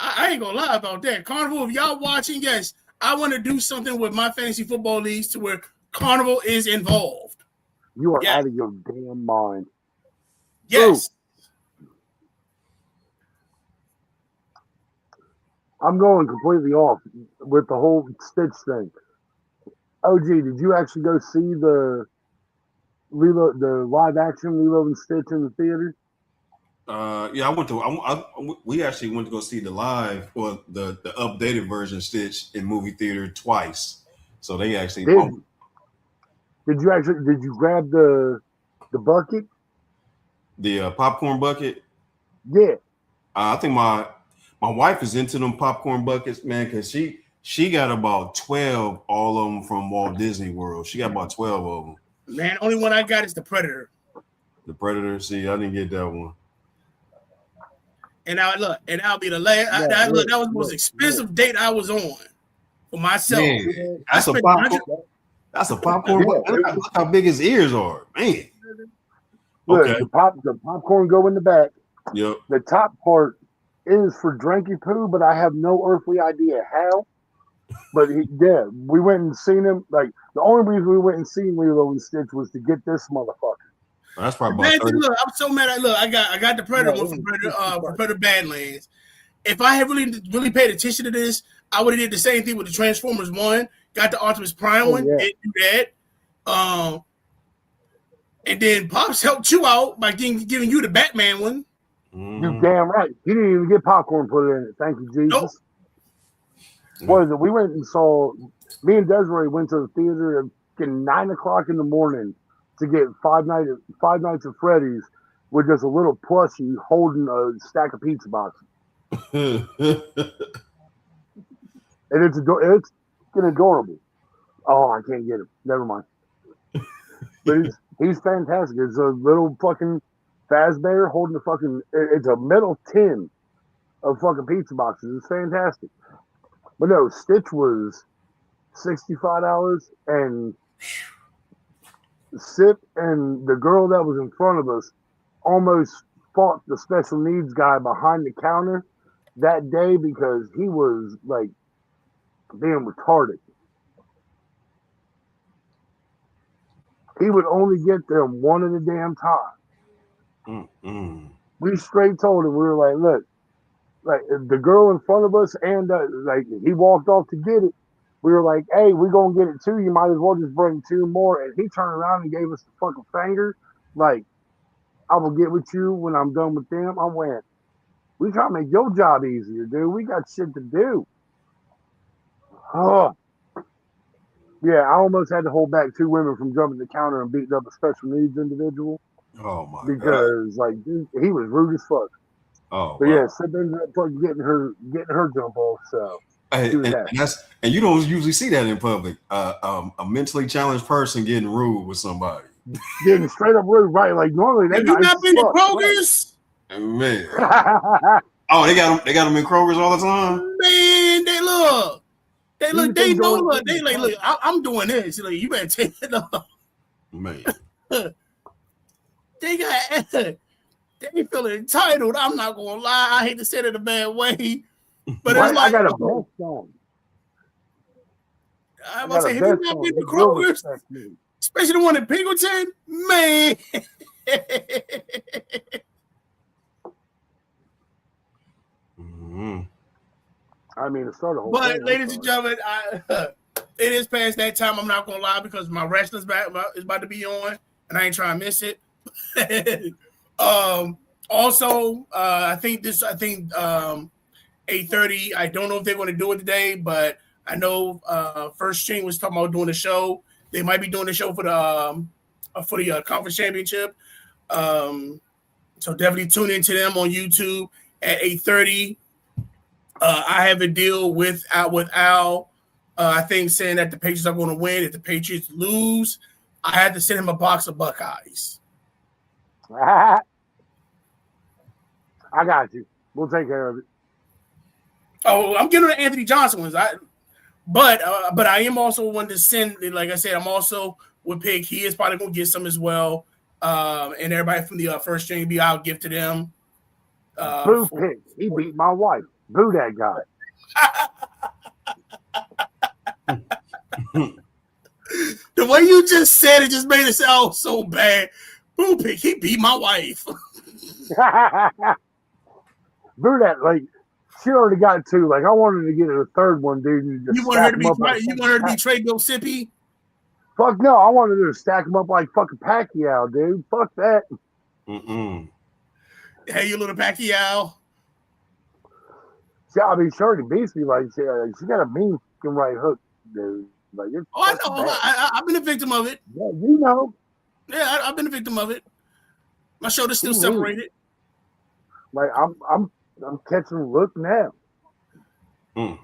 I ain't gonna lie about that. Carnival, if y'all watching, yes, I want to do something with my fantasy football leagues to where Carnival is involved. You are out of your damn mind. Yes. Ooh. I'm going completely off with the whole Stitch thing. OG, did you actually go see the live action Lilo and Stitch in the theater? Yeah, I went to. We actually went to go see the live or the updated version Stitch in movie theater twice. So they actually did you grab the bucket? The popcorn bucket? Yeah. I think my wife is into them popcorn buckets, man, because she got about 12, all of them from Walt Disney World. She got about 12 of them. Man, only one I got is the Predator. The Predator? See, I didn't get that one. And I'll be the last. That was the most expensive date I was on for myself. Man, that's a popcorn. Look how big his ears are, man. Look, the popcorn go in the back. Yep. The top part is for Dranky Poo, but I have no earthly idea how. But we went and seen him. Like the only reason we went and seen Lilo and Stitch was to get this motherfucker. That's probably about 30. Look, I'm so mad. I got the Predator one from Predator Badlands. If I had really paid attention to this, I would have did the same thing with the Transformers one. Got the Optimus Prime one. Didn't do that. And then Pops helped you out by giving you the Batman one. You damn right. He didn't even get popcorn put in it. Thank you, Jesus. Nope. What is it? We went and saw. Me and Desiree went to the theater at 9 o'clock in the morning to get Five Nights at Freddy's with just a little plushie holding a stack of pizza boxes. And it's adorable. Oh, I can't get him. Never mind. But he's fantastic. It's a little fucking Fazbear holding a fucking. It's a metal tin of fucking pizza boxes. It's fantastic. But no, Stitch was $65, and Sip and the girl that was in front of us almost fought the special needs guy behind the counter that day because he was like being retarded. He would only get them one at a damn time. We straight told him, we were like, look, like the girl in front of us and like he walked off to get it. We were like, hey, we're going to get it too. You might as well just bring two more. And he turned around and gave us the fucking finger. Like, I will get with you when I'm done with them. I went, we trying to make your job easier, dude. We got shit to do. Oh. Yeah, I almost had to hold back two women from jumping the counter and beating up a special needs individual. Oh, my God. Because, like, dude, he was rude as fuck. Oh, but wow. Yeah, Sip ended up fucking getting her jump off, so. And you don't usually see that in public. A mentally challenged person getting rude with somebody. Getting straight up rude, right? Like normally they. Have you not been to Kroger's? Right? Man. Oh, they got them in Kroger's all the time. Man, they like, look, I'm doing this. Like, you better take it off. Man. They feel entitled. I'm not gonna lie. I hate to say it in a bad way. But it's like, I got a vest on. I was say, have you not been to Kroger's? Especially the one in Pingleton? Man. I mean, it started. But, ladies and gentlemen, it is past that time. I'm not gonna lie because my wrestling's is about to be on, and I ain't trying to miss it. Also, I think 8:30. I don't know if they're going to do it today, but I know First String was talking about doing a show. They might be doing a show for the conference championship. So definitely tune into them on YouTube at 8:30. I have a deal with Al. I think saying that the Patriots are going to win. If the Patriots lose, I had to send him a box of Buckeyes. I got you. We'll take care of it. Oh, I'm getting the Anthony Johnson ones. But I am also one to send. Like I said, I'm also with Pig. He is probably going to get some as well. And everybody from the First String B, I'll give to them. Boo Pig. He beat my wife. Boo that guy. The way you just said it just made it sound so bad. Boo Pig. He beat my wife. Boo that, like. She already got two. Like I wanted to get a third one, dude. You want her to be Trey Gilsippi? Fuck no! I wanted her to stack them up like fucking Pacquiao, dude. Fuck that. Hey, you little Pacquiao. I mean, Shorty beats me like she got a mean fucking right hook, dude. Like it's I know. I've been a victim of it. Yeah, you know. Yeah, I've been a victim of it. My shoulder's still separated. Like I'm catching a look now. I'm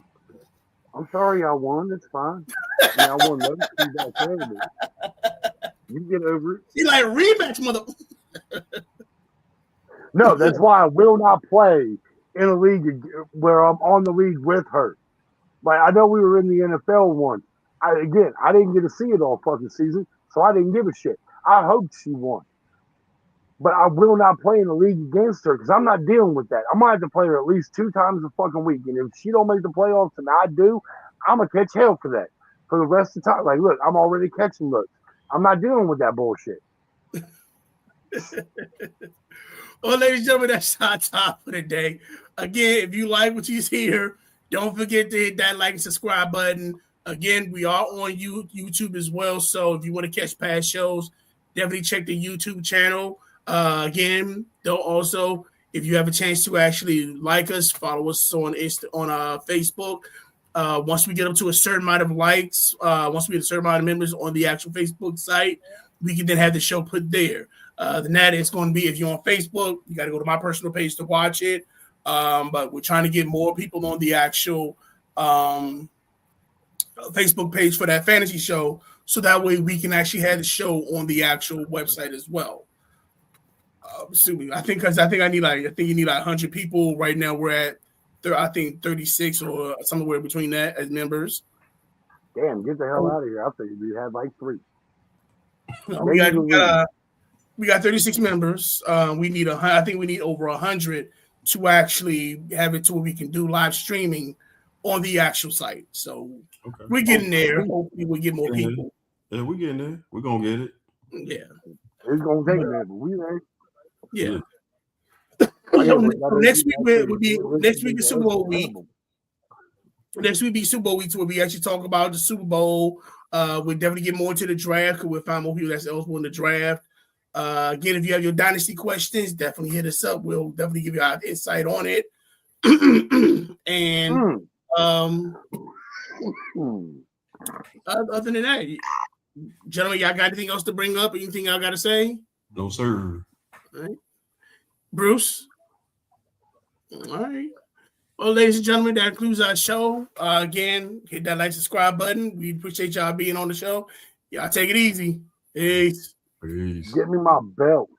sorry I won. It's fine. I won those two back there. You get over it. You like rematch, mother. No, that's why I will not play in a league where I'm on the league with her. Like I know we were in the NFL one. I didn't get to see it all fucking season, so I didn't give a shit. I hoped she won. but I will not play in the league against her because I'm not dealing with that. I'm gonna have to play her at least 2 times a fucking week, and if she don't make the playoffs and I do, I'm gonna catch hell for that for the rest of the time. Like, look, I'm already catching looks. I'm not dealing with that bullshit. Well, ladies and gentlemen, that's our time for the day. Again, if you like what you see here, don't forget to hit that like and subscribe button. Again, we are on YouTube as well. So if you want to catch past shows, definitely check the YouTube channel. Again, though, also, if you have a chance to actually like us, follow us on Facebook. Once we get up to a certain amount of likes, once we get a certain amount of members on the actual Facebook site, we can then have the show put there. Than that, it's going to be, if you're on Facebook, you got to go to my personal page to watch it. But we're trying to get more people on the actual Facebook page for that fantasy show, so that way we can actually have the show on the actual website as well. I think you need like 100 people right now. We're at 36 or somewhere between that as members. Damn, get the hell out of here! I figured we had like 3. We got 36 members. We need I think we need over 100 to actually have it to where we can do live streaming on the actual site. So we're getting there. Hopefully we'll get more people. Yeah, we're getting there. We're gonna get it. Yeah. It's gonna take a minute, but we there. Yeah. Next week will be Super Bowl week. Next week be Super Bowl week, where we actually talk about the Super Bowl. We'll definitely get more into the draft because we'll find more people that's eligible in the draft. Again, if you have your dynasty questions, definitely hit us up. We'll definitely give you our insight on it. And other than that, gentlemen, y'all got anything else to bring up? Anything y'all got to say? No, sir. All right. Bruce? All right. Well, ladies and gentlemen, that concludes our show. Again, hit that like, subscribe button. We appreciate y'all being on the show. Y'all take it easy. Peace. Peace. Get me my belt.